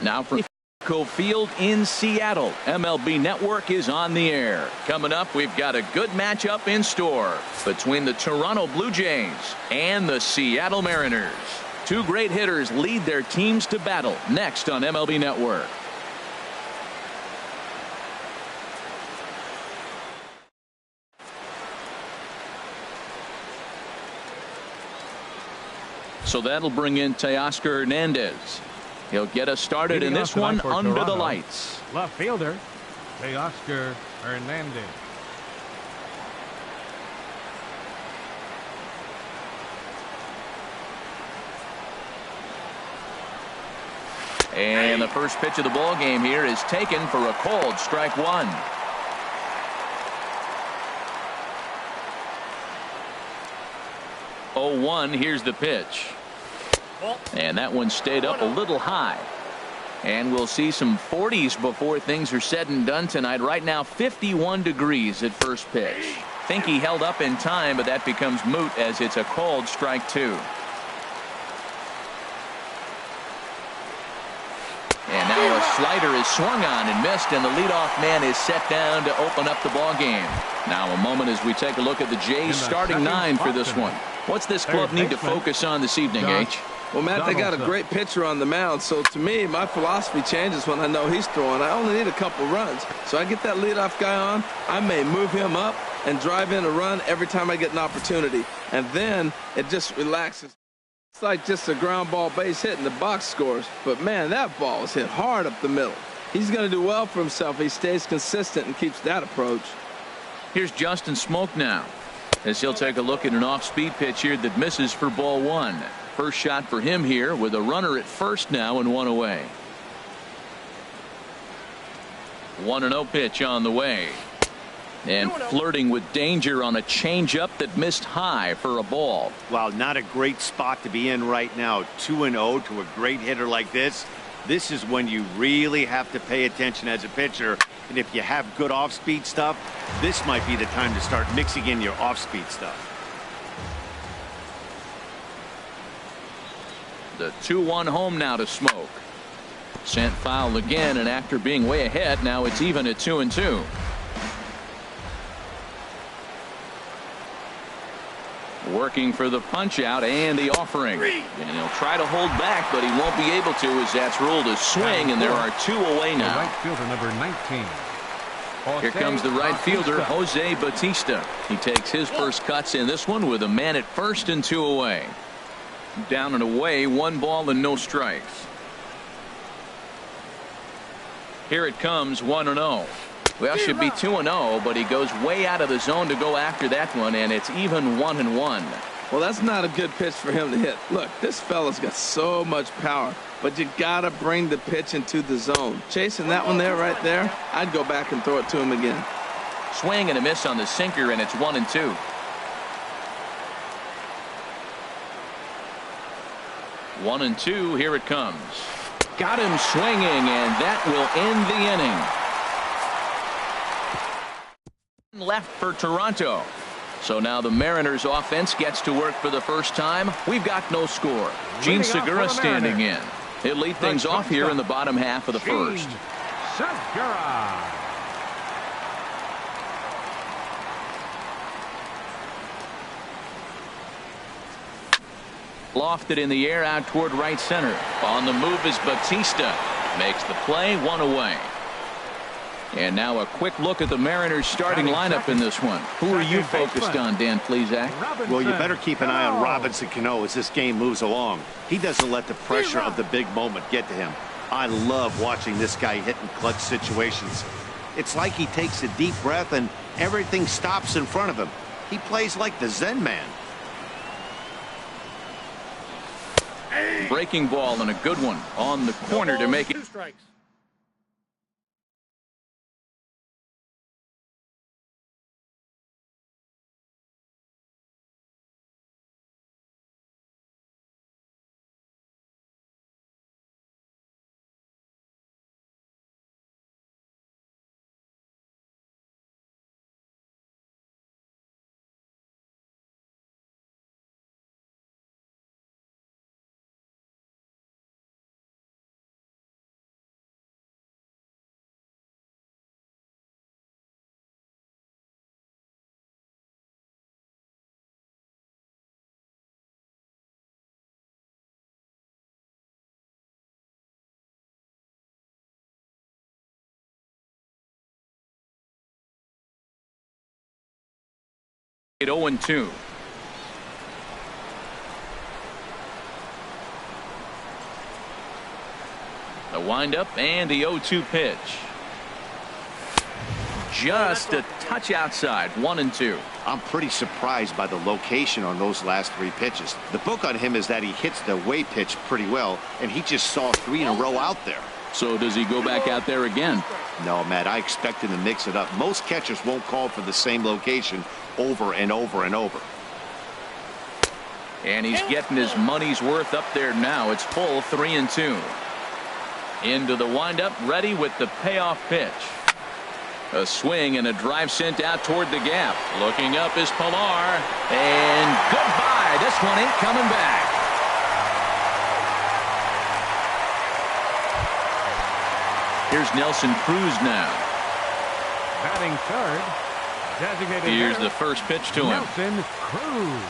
Now from Field in Seattle, MLB Network is on the air. Coming up, we've got a good matchup in store between the Toronto Blue Jays and the Seattle Mariners. Two great hitters lead their teams to battle next on MLB Network. So that'll bring in Teoscar Hernandez. He'll get us started in this one under the lights. Left fielder, Teoscar Hernandez. And the first pitch of the ball game here is taken for a cold strike one. Oh, 1, here's the pitch. And that one stayed up a little high. And we'll see some 40s before things are said and done tonight. Right now, 51 degrees at first pitch. Think he held up in time, but that becomes moot as it's a cold strike two. And now a slider is swung on and missed, and the leadoff man is set down to open up the ball game. Now a moment as we take a look at the Jays starting 9 for this one. What's this club need to focus on this evening, H? Well, Matt, they got a great pitcher on the mound, so to me, my philosophy changes when I know he's throwing. I only need a couple runs. So I get that leadoff guy on, I may move him up and drive in a run every time I get an opportunity. And then it just relaxes. It's like just a ground ball base hit and the box scores. But, man, that ball is hit hard up the middle. He's going to do well for himself if he stays consistent and keeps that approach. Here's Justin Smoak now, as he'll take a look at an off-speed pitch here that misses for ball one. First shot for him here with a runner at first now and one away. 1-0 pitch on the way. And flirting with danger on a changeup that missed high for a ball. Wow, not a great spot to be in right now. 2-0 to a great hitter like this. This is when you really have to pay attention as a pitcher. And if you have good off-speed stuff, this might be the time to start mixing in your off-speed stuff. The 2-1 home now to Smoak. Sent foul again, and after being way ahead, now it's even at 2-2. Working for the punch out and the offering. And he'll try to hold back, but he won't be able to, as that's ruled a swing, and there are two away now. Right fielder number 19. Here comes the right fielder, Jose Bautista. He takes his first cuts in this one with a man at first and two away. Down and away, 1 ball and no strikes. Here it comes, 1-0. Well, should be 2-0, but he goes way out of the zone to go after that one, and it's even 1-1. Well, that's not a good pitch for him to hit. Look, this fella's got so much power, but you got to bring the pitch into the zone. Chasing that one there, right there, I'd go back and throw it to him again. Swing and a miss on the sinker, and it's 1-2. One and two, here it comes. Got him swinging, and that will end the inning. Left for Toronto. So now the Mariners offense gets to work for the first time. We've got no score. Gene Segura standing in. He'll lead things off here in the bottom half of the first. Segura. Lofted in the air out toward right center. On the move is Bautista. Makes the play, 1 away. And now a quick look at the Mariners starting lineup in this one. Who are you focused on, Dan Plesac? Well, you better keep an eye on Robinson Cano as this game moves along. He doesn't let the pressure of the big moment get to him. I love watching this guy hit in clutch situations. It's like he takes a deep breath and everything stops in front of him. He plays like the Zen man. Breaking ball and a good one on the corner to make it. 2 strikes. 0-2. The windup and the 0-2 pitch. Just a touch outside. 1-2. I'm pretty surprised by the location on those last 3 pitches. The book on him is that he hits the away pitch pretty well, and he just saw 3 in a row out there. So does he go back out there again? No, Matt, I expect him to mix it up. Most catchers won't call for the same location over and over and over. And he's getting his money's worth up there now. It's full 3-2. Into the windup, ready with the payoff pitch. A swing and a drive sent out toward the gap. Looking up is Pilar. And goodbye. This one ain't coming back. Here's Nelson Cruz now. Batting third. Designated Here's hitter, the first pitch to him. Nelson Cruz.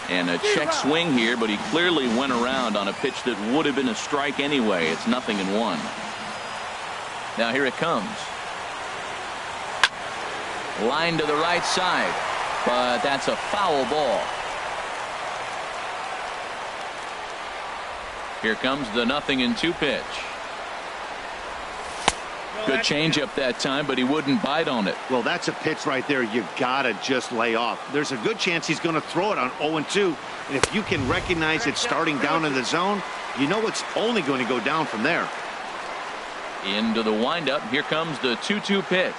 And a check swing here, but he clearly went around on a pitch that would have been a strike anyway. It's 0-1. Now here it comes. Line to the right side, but that's a foul ball. Here comes the 0-2 pitch. Good changeup that time, but he wouldn't bite on it. Well, that's a pitch right there you gotta just lay off. There's a good chance he's going to throw it on 0-2, and if you can recognize it starting down in the zone, you know it's only going to go down from there. Into the windup. Here comes the 2-2 pitch.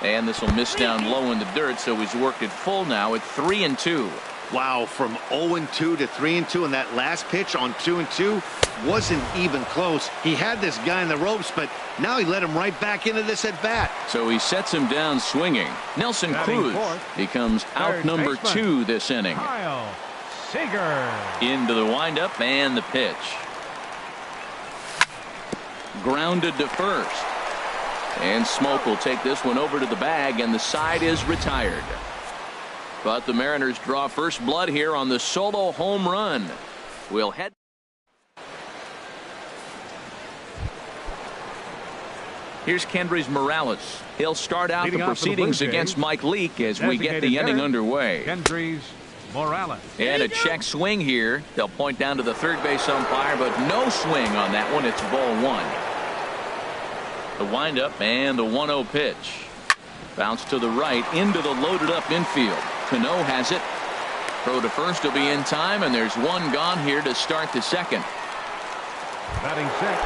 And this will miss down low in the dirt, so he's worked it full now at 3-2. Wow, from 0-2 to 3-2, and that last pitch on 2-2 wasn't even close. He had this guy in the ropes, but now he let him right back into this at bat. So he sets him down swinging. Nelson Cruz becomes out number 2 this inning. Kyle Seager. Into the windup and the pitch. Grounded to first. And Smoke will take this one over to the bag, and the side is retired. But the Mariners draw first blood here on the solo home run. We'll head. Here's Kendrys Morales. He'll start out Leading the off for the proceedings Blue Jays, against Mike Leake as we get the designated inning hitter, underway. Kendrys Morales. And a check swing here. They'll point down to the third base umpire, but no swing on that one. It's ball 1. The windup and the 1-0 pitch. Bounce to the right into the loaded up infield. Cano has it. Throw to first will be in time, and there's one gone here to start the second. Batting set.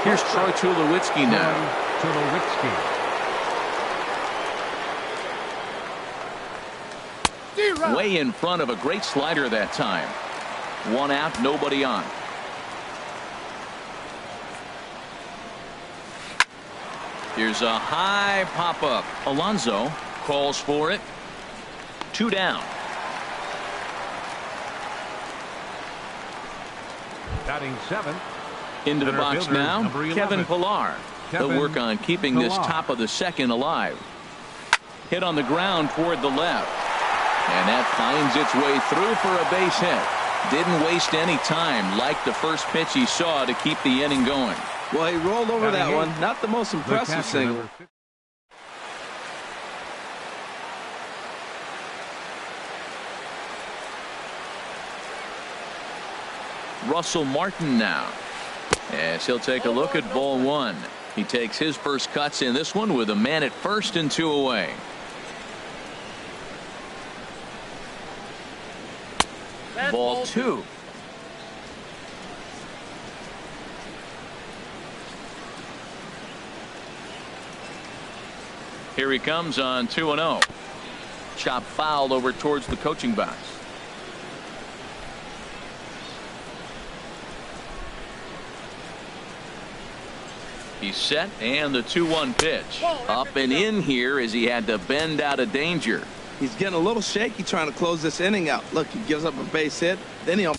Here's Troy Tulowitzki now. Tulowitzki. Way in front of a great slider that time. 1 out, nobody on. Here's a high pop-up. Alonso calls for it. 2 down. Batting 7. Into the Center box fielder, now, number 11. Kevin Pillar. He'll work on keeping this Pillar. top of the second alive. Hit on the ground toward the left. And that finds its way through for a base hit. Didn't waste any time like the first pitch he saw to keep the inning going. Well, he rolled over that Batting one. eight. Not the most impressive catcher, single. number 50. Russell Martin now, as he'll take a look at ball 1. He takes his first cuts in this one with a man at first and 2 away. Ball 2. Here he comes on 2-0. Chop foul over towards the coaching box. He's set, and the 2-1 pitch. Up and in here as he had to bend out of danger. He's getting a little shaky trying to close this inning out. Look, he gives up a base hit. Then he'll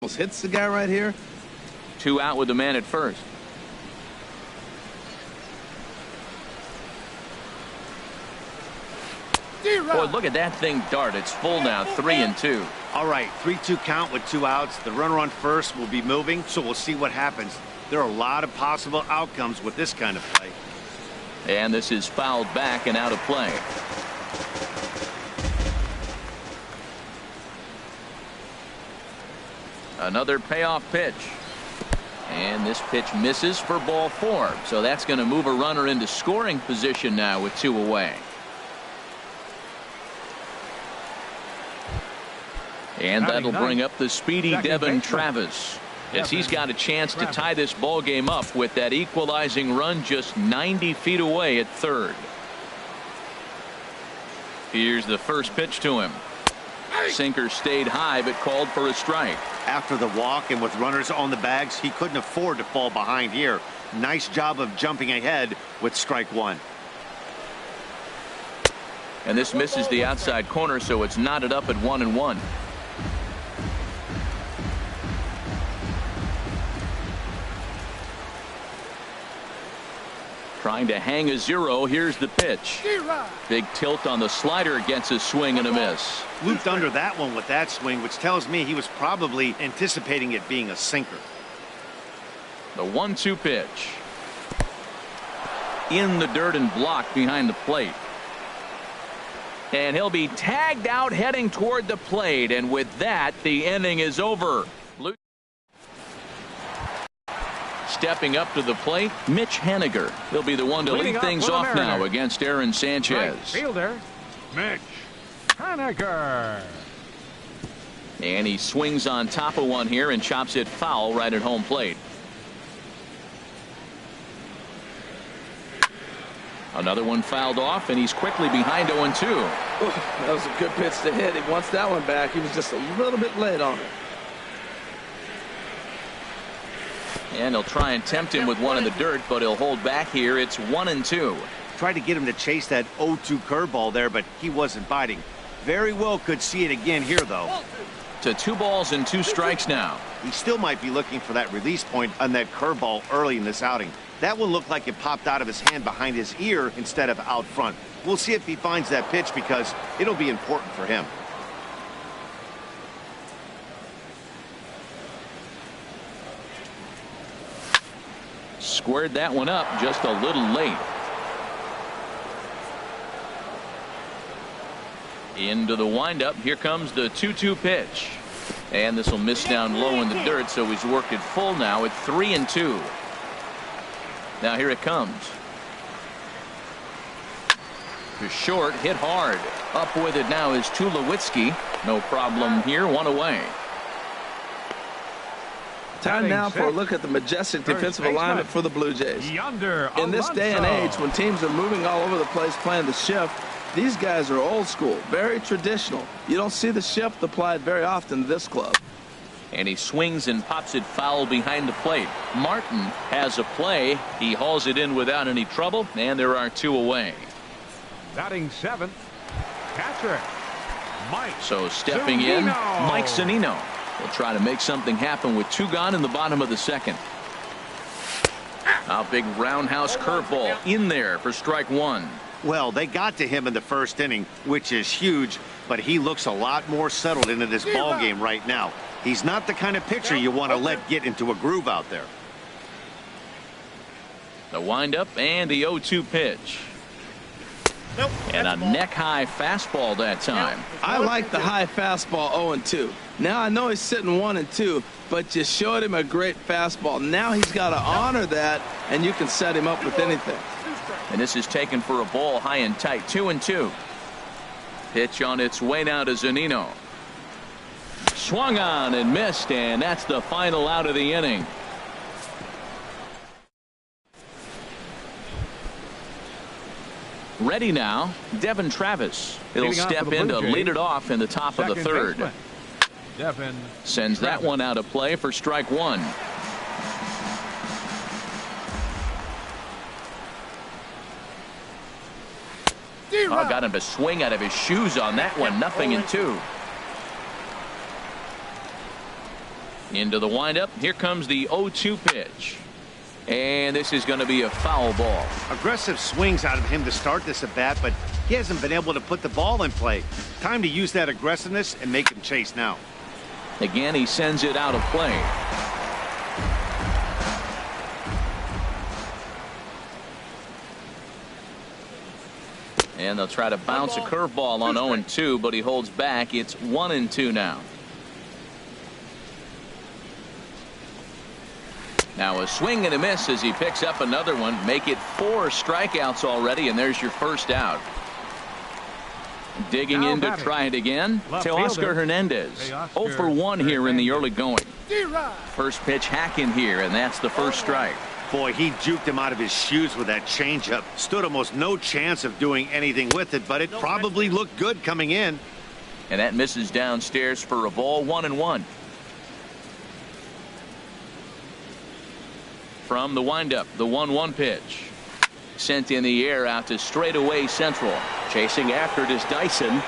hits the guy right here. 2 out with the man at first. Boy, look at that thing dart. It's full now, 3-2. All right, 3-2 count with 2 outs. The runner on first will be moving, so we'll see what happens. There are a lot of possible outcomes with this kind of play. And this is fouled back and out of play. Another payoff pitch. And this pitch misses for ball 4. So that's going to move a runner into scoring position now with 2 away. And that'll bring up the speedy Devin Travis, as he's got a chance to tie this ball game up with that equalizing run just 90 feet away at third. Here's the first pitch to him. Sinker stayed high but called for a strike. After the walk and with runners on the bags, he couldn't afford to fall behind here. Nice job of jumping ahead with strike 1. And this misses the outside corner, so it's knotted up at 1-1. Trying to hang a 0. Here's the pitch. Big tilt on the slider, gets a swing and a miss. Looped under that one with that swing, which tells me he was probably anticipating it being a sinker. The 1-2 pitch. In the dirt and blocked behind the plate. And he'll be tagged out heading toward the plate. And with that, the inning is over. Stepping up to the plate, Mitch Haniger. He'll be the one to lead things off now against Aaron Sanchez. Right fielder, Mitch Haniger. And he swings on top of one here and chops it foul right at home plate. Another one fouled off, and he's quickly behind 0-2. That was a good pitch to hit. He wants that one back. He was just a little bit late on it. And he'll try and tempt him with one in the dirt, but he'll hold back here. It's 1-2. Tried to get him to chase that 0-2 curveball there, but he wasn't biting. Very well could see it again here, though. To 2 balls and 2 strikes now. He still might be looking for that release point on that curveball early in this outing. That one looked like it popped out of his hand behind his ear instead of out front. We'll see if he finds that pitch because it'll be important for him. Squared that one up just a little late. Into the windup. Here comes the 2-2 pitch. And this will miss down low in the dirt, so he's worked it full now at 3-2. Now here it comes. To short, hit hard. Up with it now is Tulowitzki. No problem here, 1 away. Time now for a look at the majestic defensive alignment for the Blue Jays. In this day and age, when teams are moving all over the place playing the shift, these guys are old school, very traditional. You don't see the shift applied very often to this club. And he swings and pops it foul behind the plate. Martin has a play. He hauls it in without any trouble, and there are 2 away. Batting 7th, catcher Mike. So stepping in, Mike Zunino will try to make something happen with 2 gone in the bottom of the second. A big roundhouse curveball in there for strike 1. Well, they got to him in the first inning, which is huge, but he looks a lot more settled into this ball game right now. He's not the kind of pitcher you want to let get into a groove out there. The windup and the 0-2 pitch. And a neck-high fastball that time. I like the high fastball 0-2. Now I know he's sitting 1-2, but you showed him a great fastball. Now he's got to honor that, and you can set him up with anything. And this is taken for a ball high and tight, 2-2. Pitch on its way now to Zunino. Swung on and missed, and that's the final out of the inning. Ready now, Devin Travis. He'll step in to lead it off in the top of the third. Devin sends that one out of play for strike 1. Oh, got him to swing out of his shoes on that one. 0-2. Into the windup. Here comes the 0-2 pitch. And this is going to be a foul ball. Aggressive swings out of him to start this at bat, but he hasn't been able to put the ball in play. Time to use that aggressiveness and make him chase now. Again, he sends it out of play. And they'll try to bounce a curveball on 0-2, but he holds back. It's 1-2 now. Now a swing and a miss as he picks up another one. Make it 4 strikeouts already, and there's your first out. Digging in to try it again. Teoscar Hernandez. 0 for 1 here in the early going. First pitch hacking here, and that's the first strike. Boy, he juked him out of his shoes with that changeup. Stood almost no chance of doing anything with it, but it probably looked good coming in. And that misses downstairs for a ball. 1-1. From the windup, the 1-1 pitch. Sent in the air out to straightaway central. Chasing after it is Dyson.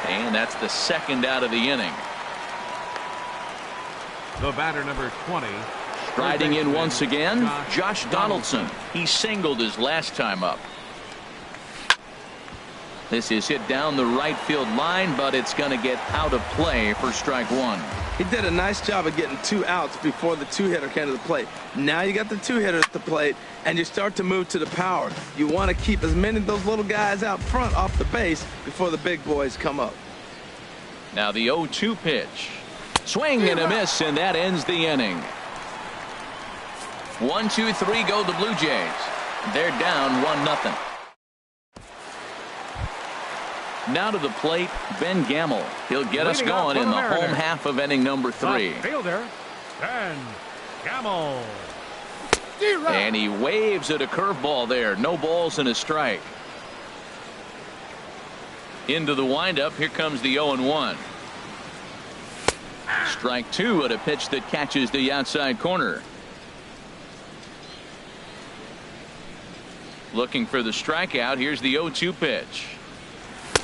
And that's the second out of the inning. The batter, number 20. Striding in once again, Josh Donaldson. He singled his last time up. This is hit down the right field line, but it's going to get out of play for strike 1. He did a nice job of getting 2 outs before the 2-hitter came to the plate. Now you got the 2-hitter at the plate, and you start to move to the power. You want to keep as many of those little guys out front off the base before the big boys come up. Now the 0-2 pitch. Swing and a miss, and that ends the inning. 1, 2, 3 go the Blue Jays. They're down 1-0. Now to the plate, Ben Gamel. He'll get us going in the home half of inning number 3. Fielder, Ben Gamel. And he waves at a curveball there. No balls and a strike. Into the windup. Here comes the 0-1. Strike 2 at a pitch that catches the outside corner. Looking for the strikeout. Here's the 0-2 pitch.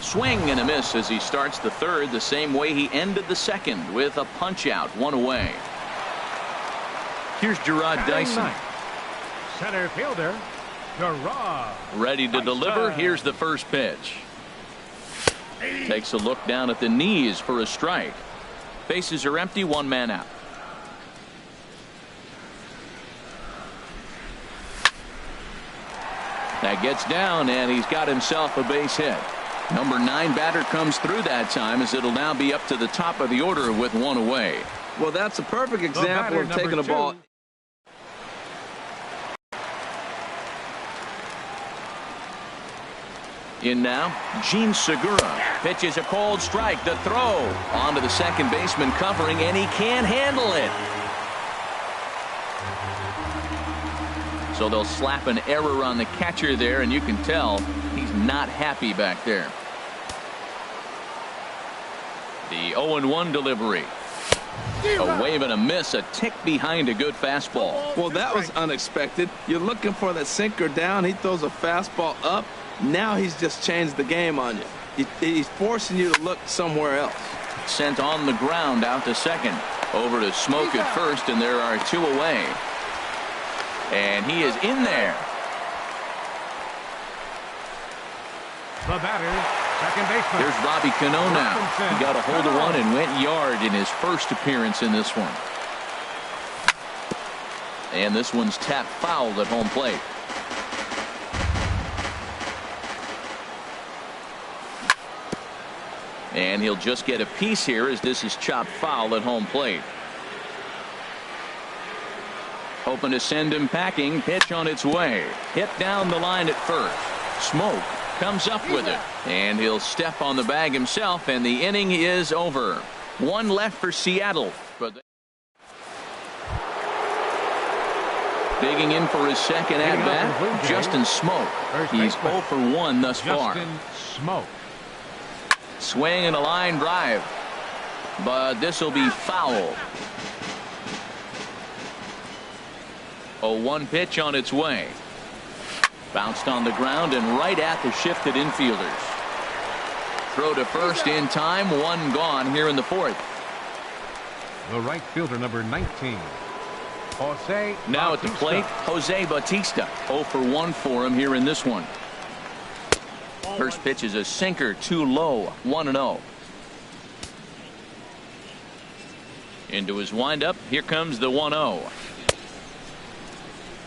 Swing and a miss as he starts the third the same way he ended the second, with a punch out, 1 away. Here's Gerard Dyson. Center fielder, Gerard. Ready to deliver. Here's the first pitch. Takes a look down at the knees for a strike. Bases are empty, 1 man out. That gets down, and he's got himself a base hit. Number 9 batter comes through that time, as it'll now be up to the top of the order with 1 away. Well, that's a perfect example of taking a ball. In now, Gene Segura pitches a cold strike. The throw onto the second baseman covering, and he can't handle it. So they'll slap an error on the catcher there, and you can tell he's not happy back there. The 0-1 delivery. A wave and a miss, a tick behind a good fastball. Well, that was unexpected. You're looking for that sinker down. He throws a fastball up. Now he's just changed the game on you. He's forcing you to look somewhere else. Sent on the ground out to second. Over to Smoke at first, and there are 2 away. And he is in there. The batter, second baseman. Here's Robbie Cano now. He got a hold of one and went yard in his first appearance in this one. And this one's tapped foul at home plate. And he'll just get a piece here as this is chopped foul at home plate. Hoping to send him packing. Pitch on its way. Hit down the line at first. Smoke comes up with it. And he'll step on the bag himself, and the inning is over. 1 left for Seattle. But digging in for his second at-bat, Justin Smoke. He's 0 for 1 thus far. Justin Smoke. Swing and a line drive. But this will be foul. 0-1 pitch on its way. Bounced on the ground and right at the shifted infielders. Throw to first in time. 1 gone here in the 4th. the right fielder, number 19. Jose Now at the Bautista. plate, Jose Bautista. 0 for 1 for him here in this one. First pitch is a sinker, too low, 1-0. Into his windup, here comes the 1-0.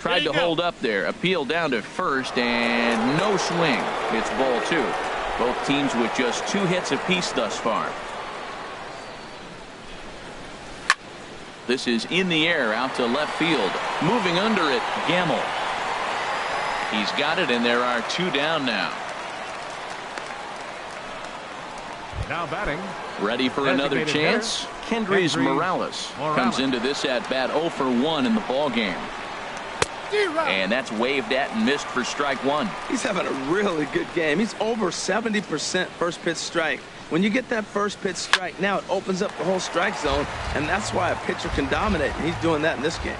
Tried to hold up there, appeal down to first, and no swing. It's ball 2. Both teams with just 2 hits apiece thus far. This is in the air out to left field. Moving under it, Gamble. He's got it, and there are 2 down now. Now batting. Ready for another chance. Kendrys Morales comes into this at bat 0 for 1 in the ball game. And that's waved at and missed for strike 1. He's having a really good game. He's over 70% first pitch strike. When you get that first pitch strike, now it opens up the whole strike zone, and that's why a pitcher can dominate. And he's doing that in this game.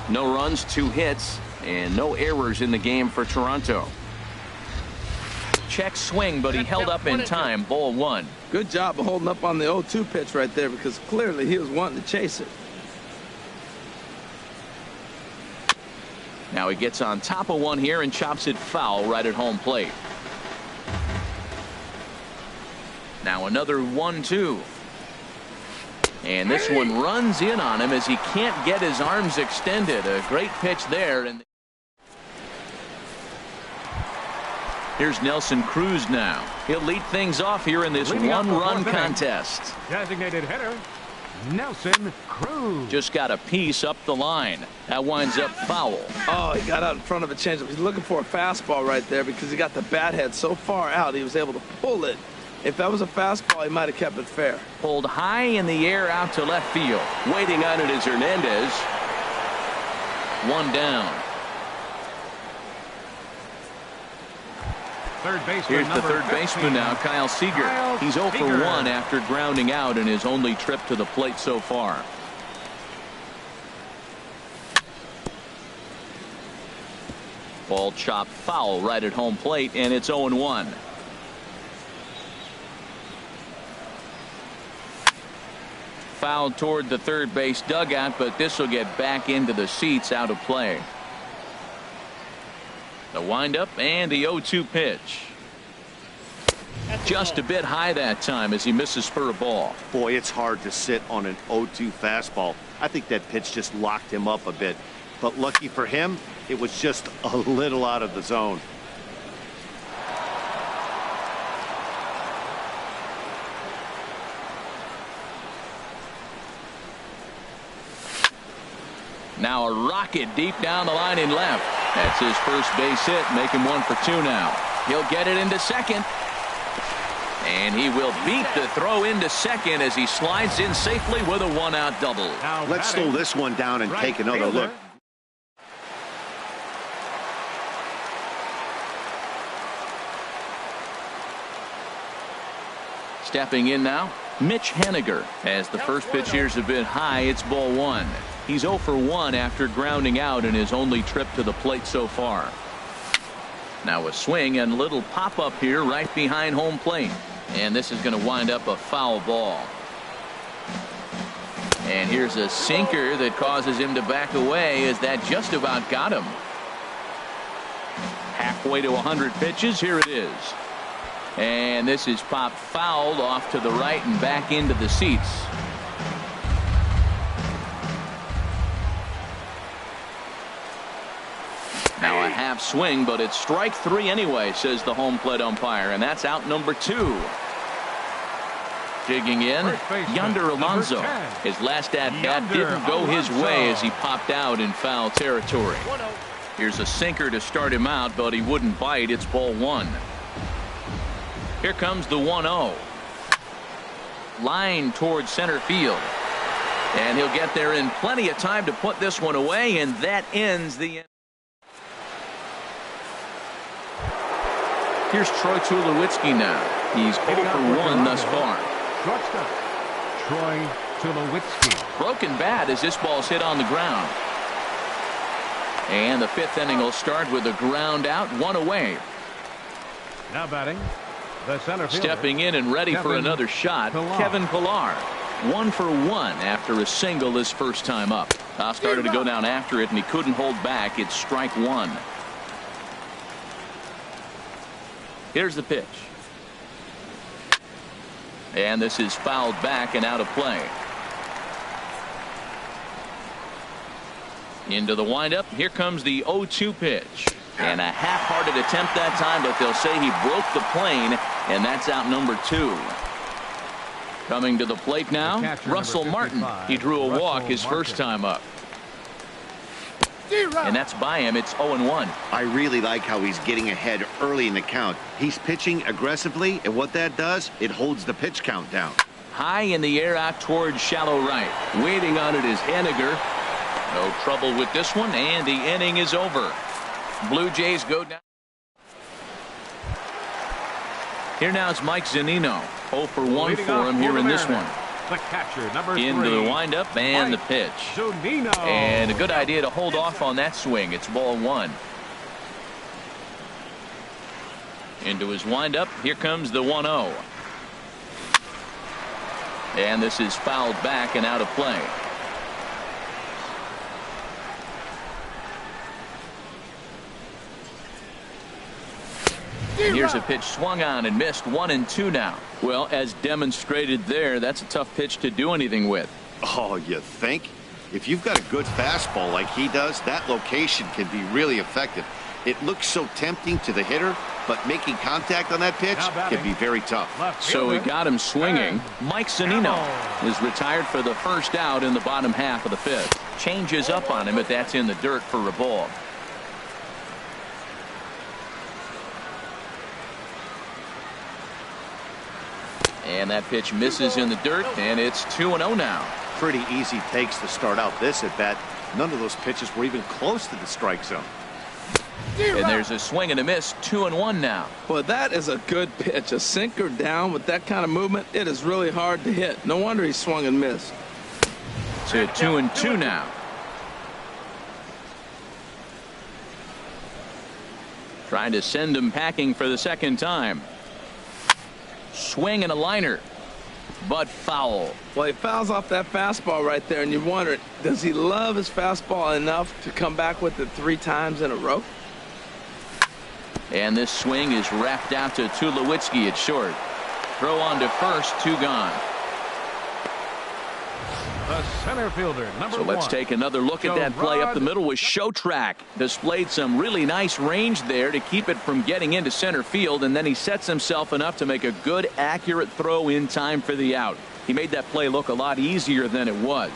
No runs, 2 hits, and no errors in the game for Toronto. Check swing, but he held up in time. Ball 1. Good job of holding up on the 0-2 pitch right there, because clearly he was wanting to chase it. Now he gets on top of one here and chops it foul right at home plate. Now another 1-2. And this one runs in on him as he can't get his arms extended. A great pitch there. And here's Nelson Cruz now. He'll lead things off here in this one-run contest. Designated hitter, Nelson Cruz. Just got a piece up the line. That winds up foul. Oh, he got out in front of a changeup. He's looking for a fastball right there because he got the bat head so far out he was able to pull it. If that was a fastball, he might have kept it fair. Pulled high in the air out to left field. Waiting on it is Hernandez. 1 down. Third baseman. Here's the third baseman now, Kyle Seager. He's 0 for 1 after grounding out in his only trip to the plate so far. Ball chopped foul right at home plate, and it's 0-1. Fouled toward the third base dugout, but this will get back into the seats out of play. The windup and the 0-2 pitch. Just a bit high that time as he misses for a ball. Boy, it's hard to sit on an 0-2 fastball. I think that pitch just locked him up a bit. But lucky for him, it was just a little out of the zone. Now a rocket deep down the line in left. That's his first base hit, making 1 for 2 now. He'll get it into second. And he will beat the throw into second as he slides in safely with a 1-out double. Let's slow this one down and take another look. Stepping in now, Mitch Haniger. As the first pitch here's a bit high, it's ball 1. He's 0 for 1 after grounding out in his only trip to the plate so far. Now a swing and a little pop-up here right behind home plate. And this is going to wind up a foul ball. And here's a sinker that causes him to back away as that just about got him. Halfway to 100 pitches, here it is. And this is popped fouled off to the right and back into the seats. Now a half swing, but it's strike 3 anyway, says the home plate umpire, and that's out number 2. Digging in, Yonder Alonso. His last at-bat didn't go his way as he popped out in foul territory. Here's a sinker to start him out, but he wouldn't bite. It's ball 1. Here comes the 1-0. Line towards center field. And he'll get there in plenty of time to put this one away, and that ends the inning. Here's Troy Tulowitzki now. He's 0 for 1 thus far. Shortstop, Troy Tulowitzki. Broken bat as this ball's hit on the ground. And the 5th inning will start with a ground out, 1 away. Now batting, the center fielder. Stepping in and ready for another shot, Kevin Pillar. 1 for 1 after a single his first time up. Haas started to go down after it, and he couldn't hold back. It's strike one. Here's the pitch. And this is fouled back and out of play. Into the windup. Here comes the 0-2 pitch. And a half-hearted attempt that time, but they'll say he broke the plane, and that's out number 2. Coming to the plate now, Russell Martin. He drew a walk his first time up. And that's by him. It's 0-1. I really like how he's getting ahead early in the count. He's pitching aggressively, and what that does, it holds the pitch count down. High in the air out towards shallow right. Waiting on it is Henniger. No trouble with this one, and the inning is over. Blue Jays go down. Here now is Mike Zunino. 0 for 1 for him here in this one. The catcher, number 3. Into the windup and the pitch. Zunino. And a good idea to hold off on that swing. It's ball 1. Into his windup. Here comes the 1-0. And this is fouled back and out of play. Here's a pitch swung on and missed. 1-2 now. Well, as demonstrated there, that's a tough pitch to do anything with. Oh, you think? If you've got a good fastball like he does, that location can be really effective. It looks so tempting to the hitter, but making contact on that pitch can be very tough. So he got him swinging. Mike Zunino is retired for the first out in the bottom half of the 5th. Changes up on him, but that's in the dirt for a ball. And that pitch misses in the dirt, and it's 2-0 now. Pretty easy takes to start out this at bat. None of those pitches were even close to the strike zone. And there's a swing and a miss. 2-1 now. Well, that is a good pitch. A sinker down with that kind of movement, it is really hard to hit. No wonder he swung and missed. To 2-2 now. Trying to send him packing for the second time. Swing and a liner, but foul. Well, he fouls off that fastball right there, and you wonder, does he love his fastball enough to come back with it 3 times in a row? And this swing is wrapped out to Tulowitzki at short. Throw on to first, 2 gone. The center fielder, number 1. So let's take another look at that play up the middle with Showtrack. Displayed some really nice range there to keep it from getting into center field, and then he sets himself enough to make a good, accurate throw in time for the out. He made that play look a lot easier than it was.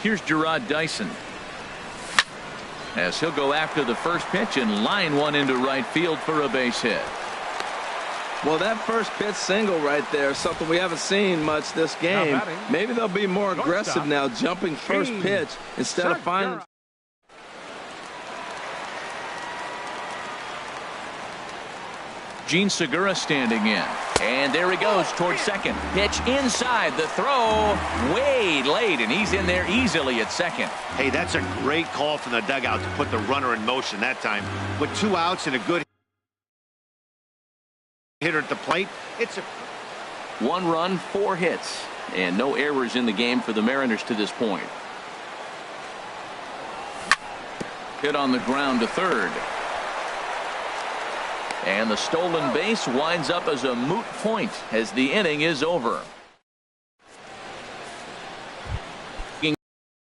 Here's Gerard Dyson, as he'll go after the first pitch and line one into right field for a base hit. Well, that first pitch single right there is something we haven't seen much this game. Maybe they'll be more aggressive now, jumping first pitch instead of finding. Gene Segura standing in. And there he goes towards second. Pitch inside. The throw way late, and he's in there easily at second. Hey, that's a great call from the dugout to put the runner in motion that time. With 2 outs and a good hitter at the plate, it's a 1 run, 4 hits, and no errors in the game for the Mariners to this point. Hit on the ground to third. And the stolen base winds up as a moot point as the inning is over.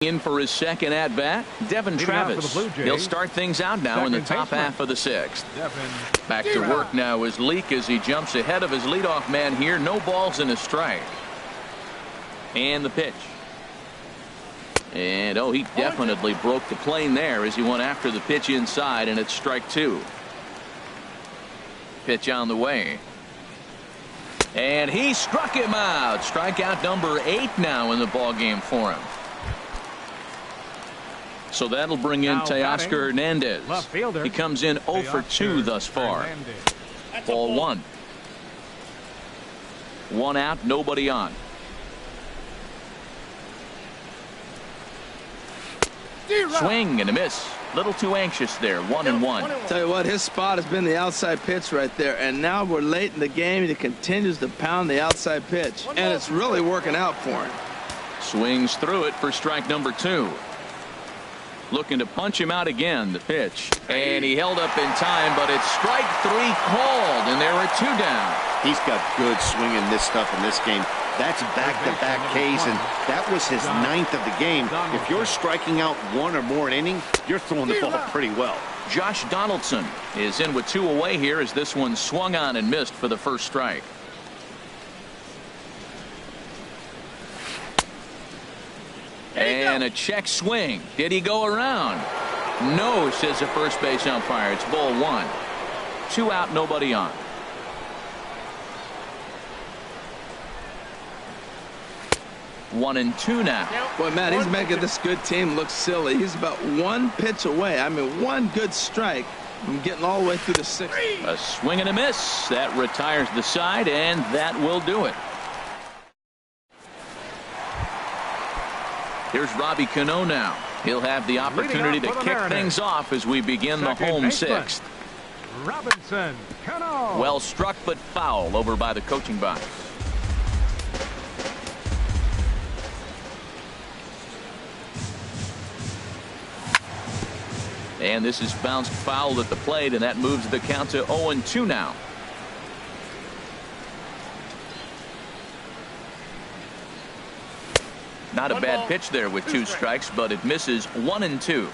In for his second at bat, Devin Travis. He'll start things out now in the top half of the 6th. Back to work now is Leake as he jumps ahead of his leadoff man here. No balls and a strike. And the pitch. And he definitely broke the plane there as he went after the pitch inside, and it's strike 2. Pitch on the way. And he struck him out. Strikeout number 8 now in the ball game for him. So that'll bring in Teoscar Hernandez. He comes in 0 for 2 thus far. Ball 1. 1 out, nobody on. Swing and a miss. Little too anxious there. 1-1. Tell you what, his spot has been the outside pitch right there, and now we're late in the game and he continues to pound the outside pitch, and it's really working out for him. Swings through it for strike number 2. Looking to punch him out again. The pitch. And he held up in time, but it's strike 3 called, and there are 2 down. He's got good swing in this stuff in this game. That's back-to-back Ks, and that was his 9th of the game. If you're striking out 1 or more an inning, you're throwing the ball pretty well. Josh Donaldson is in with 2 away here as this one swung on and missed for the first strike. And a check swing. Did he go around? No, says the first base umpire. It's ball 1. 2 out, nobody on. One and 2 now. Boy, man, he's making this good team look silly. He's about 1 pitch away. I mean, 1 good strike from getting all the way through the 6th. A swing and a miss. That retires the side, and that will do it. Here's Robbie Cano now. He'll have the opportunity to kick things off as we begin the home 6th. Robinson Cano. Well struck, but foul over by the coaching box. And this is bounced foul at the plate, and that moves the count to 0-2 now. Not a bad pitch there with 2 strikes, but it misses 1-2.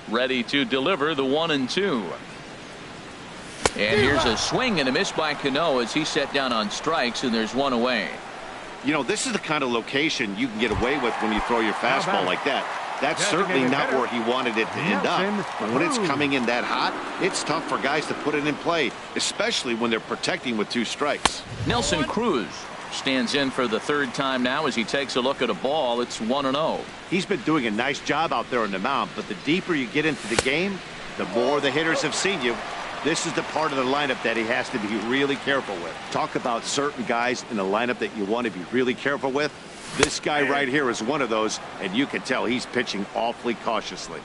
Ready to deliver the 1-2. And here's a swing and a miss by Cano as he set down on strikes, and there's 1 away. You know, this is the kind of location you can get away with when you throw your fastball like that. That's certainly not where he wanted it to end up. But when it's coming in that hot, it's tough for guys to put it in play, especially when they're protecting with 2 strikes. Nelson Cruz stands in for the 3rd time now as he takes a look at a ball. It's 1-0. He's been doing a nice job out there on the mound, but the deeper you get into the game, the more the hitters have seen you. This is the part of the lineup that he has to be really careful with. Talk about certain guys in the lineup that you want to be really careful with. This guy right here is one of those, and you can tell he's pitching awfully cautiously.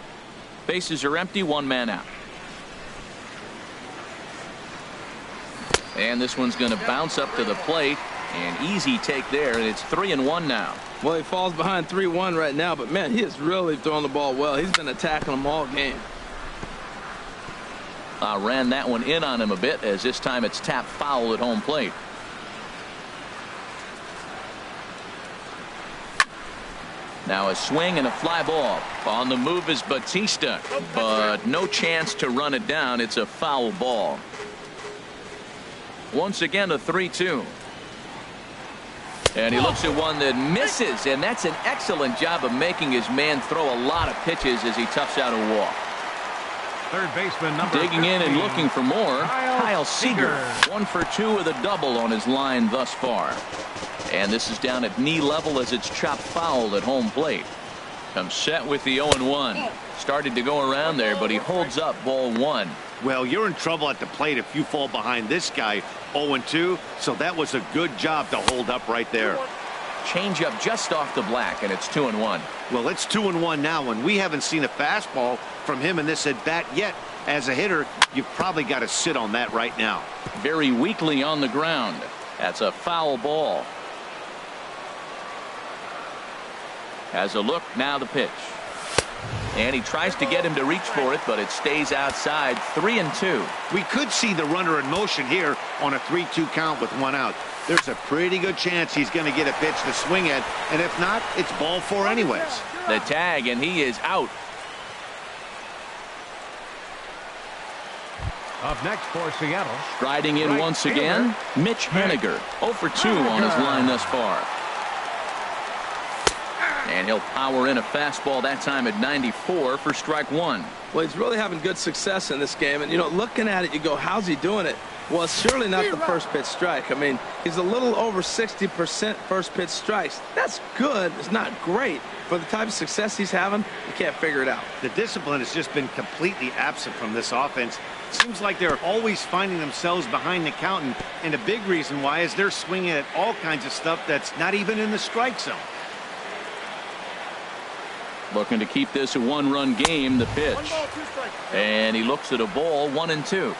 Bases are empty, 1 man out. And this one's going to bounce up to the plate. An easy take there, and it's 3-1 now. Well, he falls behind 3-1 right now, but man, he is really throwing the ball well. He's been attacking them all game. Ran that one in on him a bit, as this time it's tapped foul at home plate. Now a swing and a fly ball. On the move is Batista, but no chance to run it down. It's a foul ball. Once again, a 3-2. And he looks at one that misses, and that's an excellent job of making his man throw a lot of pitches as he toughs out a walk. Third baseman number Digging 15, in and looking for more, Kyle Seager. 1 for 2 with a double on his line thus far. And this is down at knee level as it's chopped foul at home plate. Comes set with the 0-1. Started to go around there, but he holds up ball 1. Well, you're in trouble at the plate if you fall behind this guy 0-2, so that was a good job to hold up right there. Change up just off the black, and it's 2-1. Well, it's 2-1 now, and we haven't seen a fastball from him in this at bat yet. As a hitter, you've probably got to sit on that right now. Very weakly on the ground. That's a foul ball. Has a look, now the pitch. And he tries to get him to reach for it, but it stays outside. 3-2. We could see the runner in motion here on a 3-2 count with 1 out. There's a pretty good chance he's going to get a pitch to swing at, and if not, it's ball 4 anyways. The tag, and he is out. Up next for Seattle. Striding in once again, Mitch Haniger. 0 for 2 on his line thus far. And he'll power in a fastball that time at 94 for strike 1. Well, he's really having good success in this game. And, you know, looking at it, you go, how's he doing it? Well, it's surely not the first pitch strike. I mean, he's a little over 60% first pitch strikes. That's good. It's not great. For the type of success he's having, you can't figure it out. The discipline has just been completely absent from this offense. Seems like they're always finding themselves behind the count. And a big reason why is they're swinging at all kinds of stuff that's not even in the strike zone. Looking to keep this a 1-run game, the pitch. And he looks at a ball, 1-2.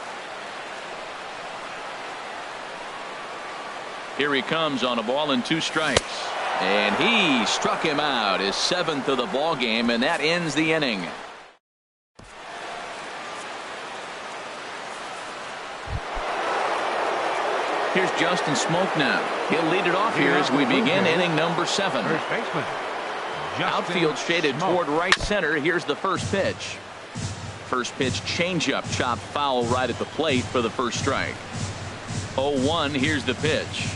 Here he comes on a ball and 2 strikes. And he struck him out, his 7th of the ball game, and that ends the inning. Here's Justin Smoke now. He'll lead it off here as we begin inning number 7. First baseman. Outfield shaded toward right center. Here's the first pitch. First pitch changeup, chopped foul right at the plate for the first strike. 0-1. Here's the pitch.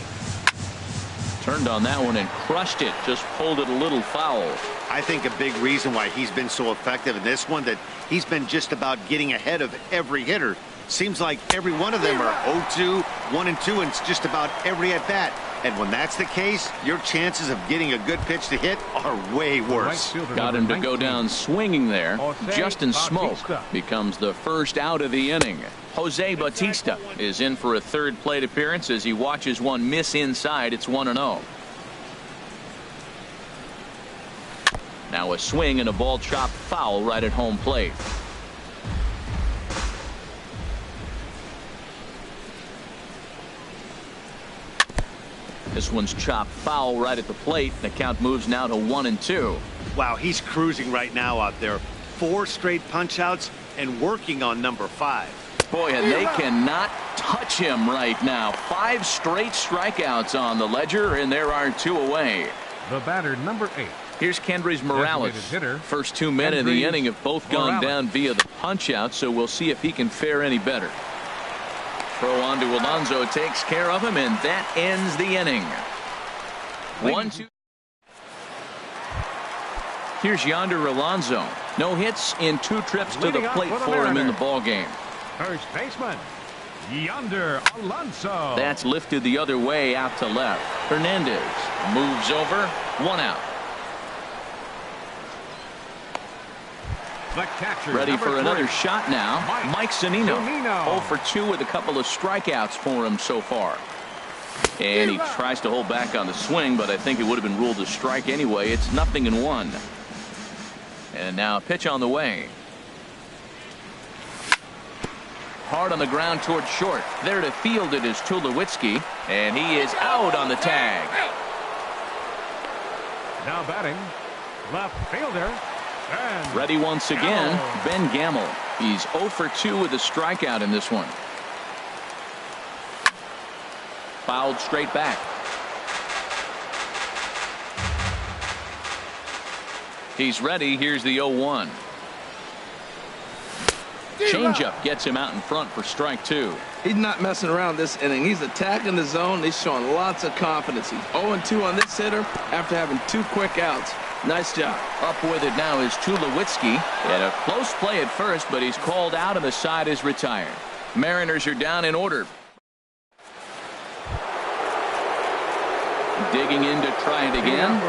Turned on that one and crushed it. Just pulled it a little foul. I think a big reason why he's been so effective in this one, that he's been just about getting ahead of every hitter. Seems like every one of them are 0-2, 1-2, and it's just about every at bat. And when that's the case, your chances of getting a good pitch to hit are way worse. Got him to go down swinging there. Justin Smoke becomes the first out of the inning. Jose Bautista is in for a third plate appearance as he watches one miss inside. It's 1-0. Now a swing and a ball chopped foul right at home plate. This one's chopped foul right at the plate. The count moves now to 1-2. Wow, he's cruising right now out there. 4 straight punch outs and working on number 5. Boy, and they cannot touch him right now. 5 straight strikeouts on the ledger, and there are 2 away. The batter, number 8. Here's Kendrys Morales. First 2 men in the inning have both gone down via the punch out, so we'll see if he can fare any better. Throw on to Alonso, takes care of him, and that ends the inning. 1-2. Here's Yonder Alonso. No hits in 2 trips to the plate for him in the ball game. First baseman, Yonder Alonso. That's lifted the other way out to left. Hernandez moves over. 1 out. The catcher, ready for another 3. shot now. Mike Zunino. 0 for 2 with a couple of strikeouts for him so far. And he tries to hold back on the swing, but I think it would have been ruled a strike anyway. It's 0-1. And now a pitch on the way. Hard on the ground toward short. There to field it is Tulowitzki, and he is out on the tag. Now batting, left fielder. Ready once again, Ben Gamel. He's 0 for 2 with a strikeout in this one. Fouled straight back. He's ready. Here's the 0-1. Changeup gets him out in front for strike 2. He's not messing around this inning. He's attacking the zone. He's showing lots of confidence. He's 0-2 on this hitter after having 2 quick outs. Nice job. Up with it now is Tulowitzki. Had a close play at first, but he's called out and the side is retired. Mariners are down in order. Digging in to try it again.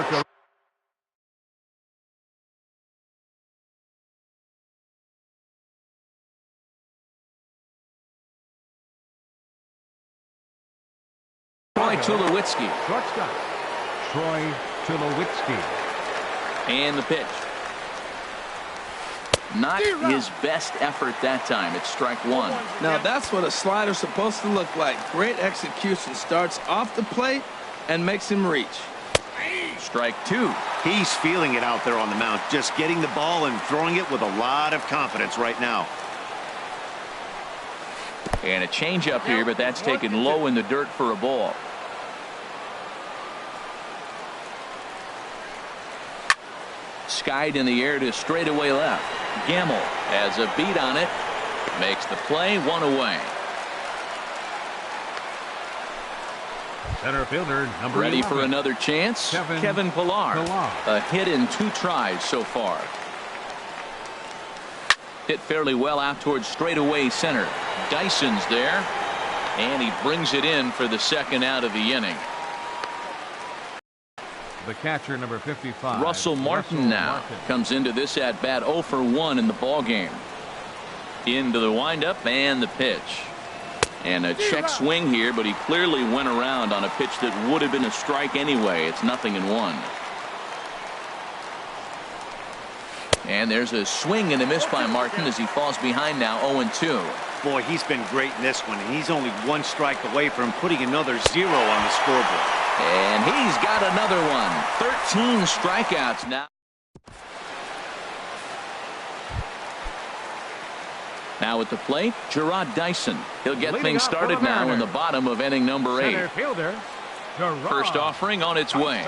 Troy Tulowitzki. Shortstop, Troy Tulowitzki. And the pitch. Not his best effort that time. It's strike 1. Now that's what a slider's supposed to look like. Great execution. Starts off the plate and makes him reach. Strike 2. He's feeling it out there on the mound. Just getting the ball and throwing it with a lot of confidence right now. And a changeup here, but that's taken low in the dirt for a ball. Skied in the air to straightaway left. Gamel has a beat on it. Makes the play. 1 away. Center fielder, number Ready 11. for another chance. Kevin Pillar. A hit in 2 tries so far. Hit fairly well out towards straightaway center. Dyson's there. And he brings it in for the 2nd out of the inning. The catcher, number 55. Russell Martin now comes into this at bat 0 for 1 in the ball game. Into the windup and the pitch. And a check swing here, but he clearly went around on a pitch that would have been a strike anyway. It's 0-1. And there's a swing and a miss by Martin as he falls behind now 0-2. Boy, he's been great in this one, and he's only one strike away from putting another 0 on the scoreboard. And he's got another one. 13 strikeouts now. Now at the plate, Gerard Dyson. He'll get things started now in the bottom of inning number 8. Center fielder, Gerard. First offering on its way.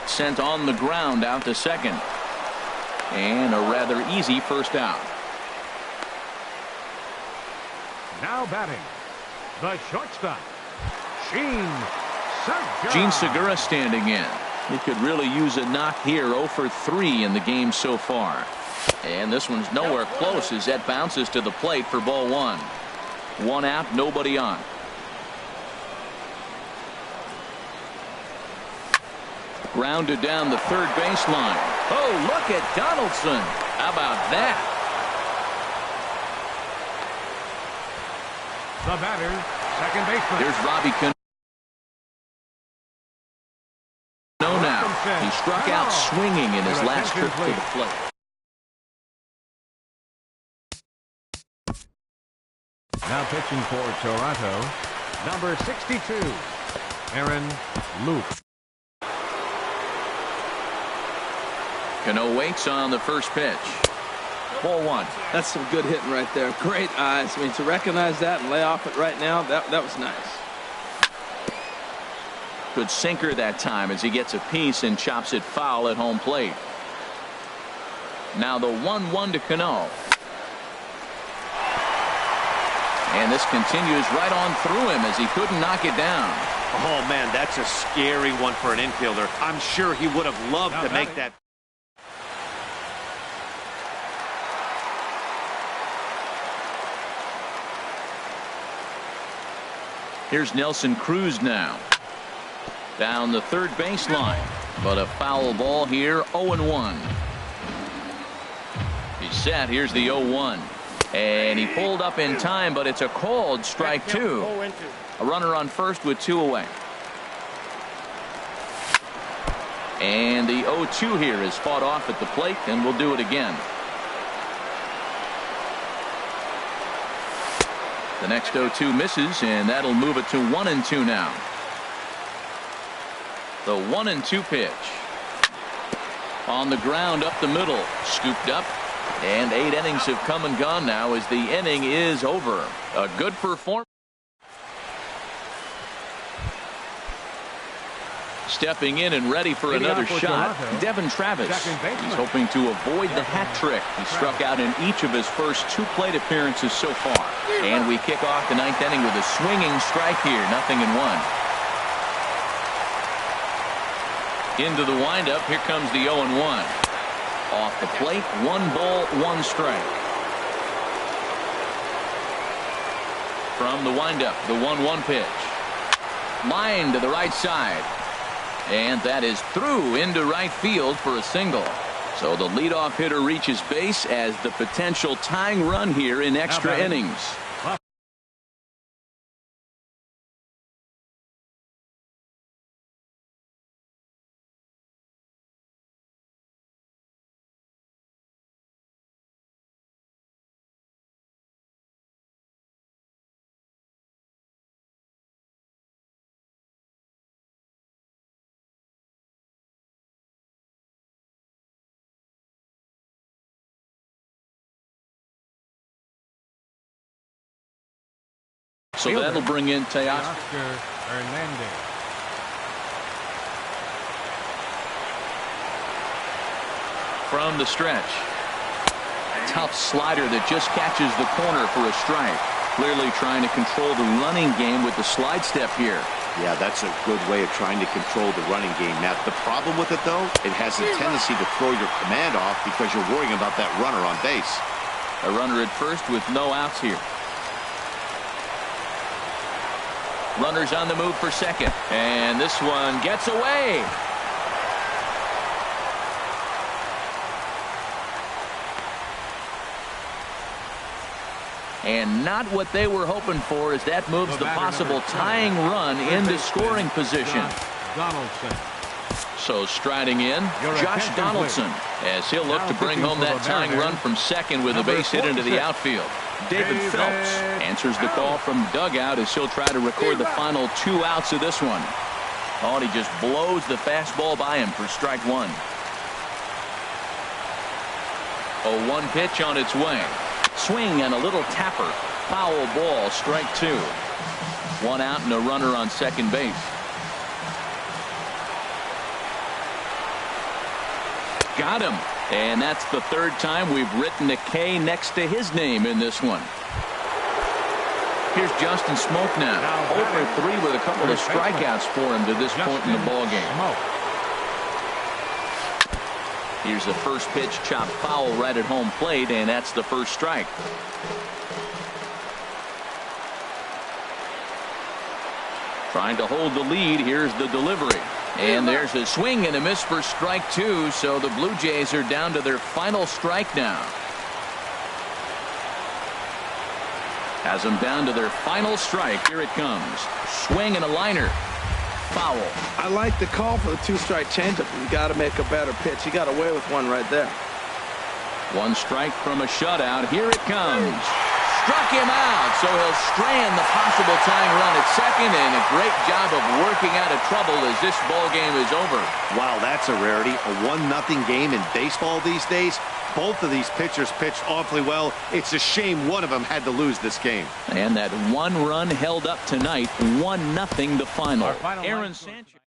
Sent on the ground out to second. And a rather easy first out. Now batting, the shortstop, Gene Segura. Gene Segura standing in. He could really use a knock here. 0 for 3 in the game so far. And this one's nowhere close as that bounces to the plate for ball 1. 1 out, nobody on. Grounded down the third baseline. Oh, look at Donaldson. How about that? The batter, second baseman. Here's Robbie Cano now. He struck out swinging in his last trip to the plate. Now pitching for Toronto, number 62, Aaron Luke. Cano waits on the first pitch. Ball 1. That's some good hitting right there. Great eyes. I mean, to recognize that and lay off it right now, that was nice. Good sinker that time as he gets a piece and chops it foul at home plate. Now the 1-1 to Cano. And this continues right on through him as he couldn't knock it down. Oh, man, that's a scary one for an infielder. I'm sure he would have loved to make that. Here's Nelson Cruz now. Down the third baseline. But a foul ball here. 0-1. He's set. Here's the 0-1. And he pulled up in time, but it's a called strike 2. A runner on first with 2 away. And the 0-2 here is fought off at the plate, and we'll do it again. The next 0-2 misses, and that'll move it to 1-2 now. The 1-2 pitch. On the ground up the middle. Scooped up. And 8 innings have come and gone now as the inning is over. A good performance. Stepping in and ready for another shot, Devin Travis. He's hoping to avoid the hat trick. He struck out in each of his first 2 plate appearances so far. And we kick off the 9th inning with a swinging strike here. 0-1. Into the windup. Here comes the 0-1. Off the plate, 1 ball, 1 strike. From the windup, the 1-1 pitch. Line to the right side. And that is through into right field for a single. So the leadoff hitter reaches base as the potential tying run here in extra innings. So that'll bring in Teoscar Hernandez. from the stretch. Tough slider that just catches the corner for a strike. Clearly trying to control the running game with the slide step here. Yeah, that's a good way of trying to control the running game. Now, the problem with it, though, it has a tendency to throw your command off because you're worrying about that runner on base. A runner at first with no outs here. Runners on the move for second. And this one gets away. And not what they were hoping for as that moves the possible tying run into scoring position. Donaldson. So striding in, Your Josh attention, Donaldson, as he'll look Now to bring pitching home for that the tying Mariners, run from second with a number base hit into the 46, outfield. David David Phelps answers the call from dugout as he'll try to record the final 2 outs of this one. Oh, and he just blows the fastball by him for strike one. 0-1 pitch on its way. Swing and a little tapper. Foul ball, strike 2. 1 out and a runner on second base. Got him. And that's the 3rd time we've written a K next to his name in this one. Here's Justin Smoke now. 0 for 3 with a couple of strikeouts for him to this point in the ballgame. Here's the first pitch, chopped foul right at home plate, and that's the first strike. Trying to hold the lead. Here's the delivery. And there's a swing and a miss for strike 2, so the Blue Jays are down to their final strike now. Has them down to their final strike. Here it comes. Swing and a liner. Foul. I like the call for the 2-strike changeup. You got to make a better pitch. He got away with one right there. 1 strike from a shutout. Here it comes. Struck him out, so he'll strand the possible tying run at second, and a great job of working out of trouble as this ball game is over. Wow, that's a rarity. A 1-0 game in baseball these days. Both of these pitchers pitched awfully well. It's a shame one of them had to lose this game. And that 1 run held up tonight. 1-0 the final. Our final Aaron line. Sanchez.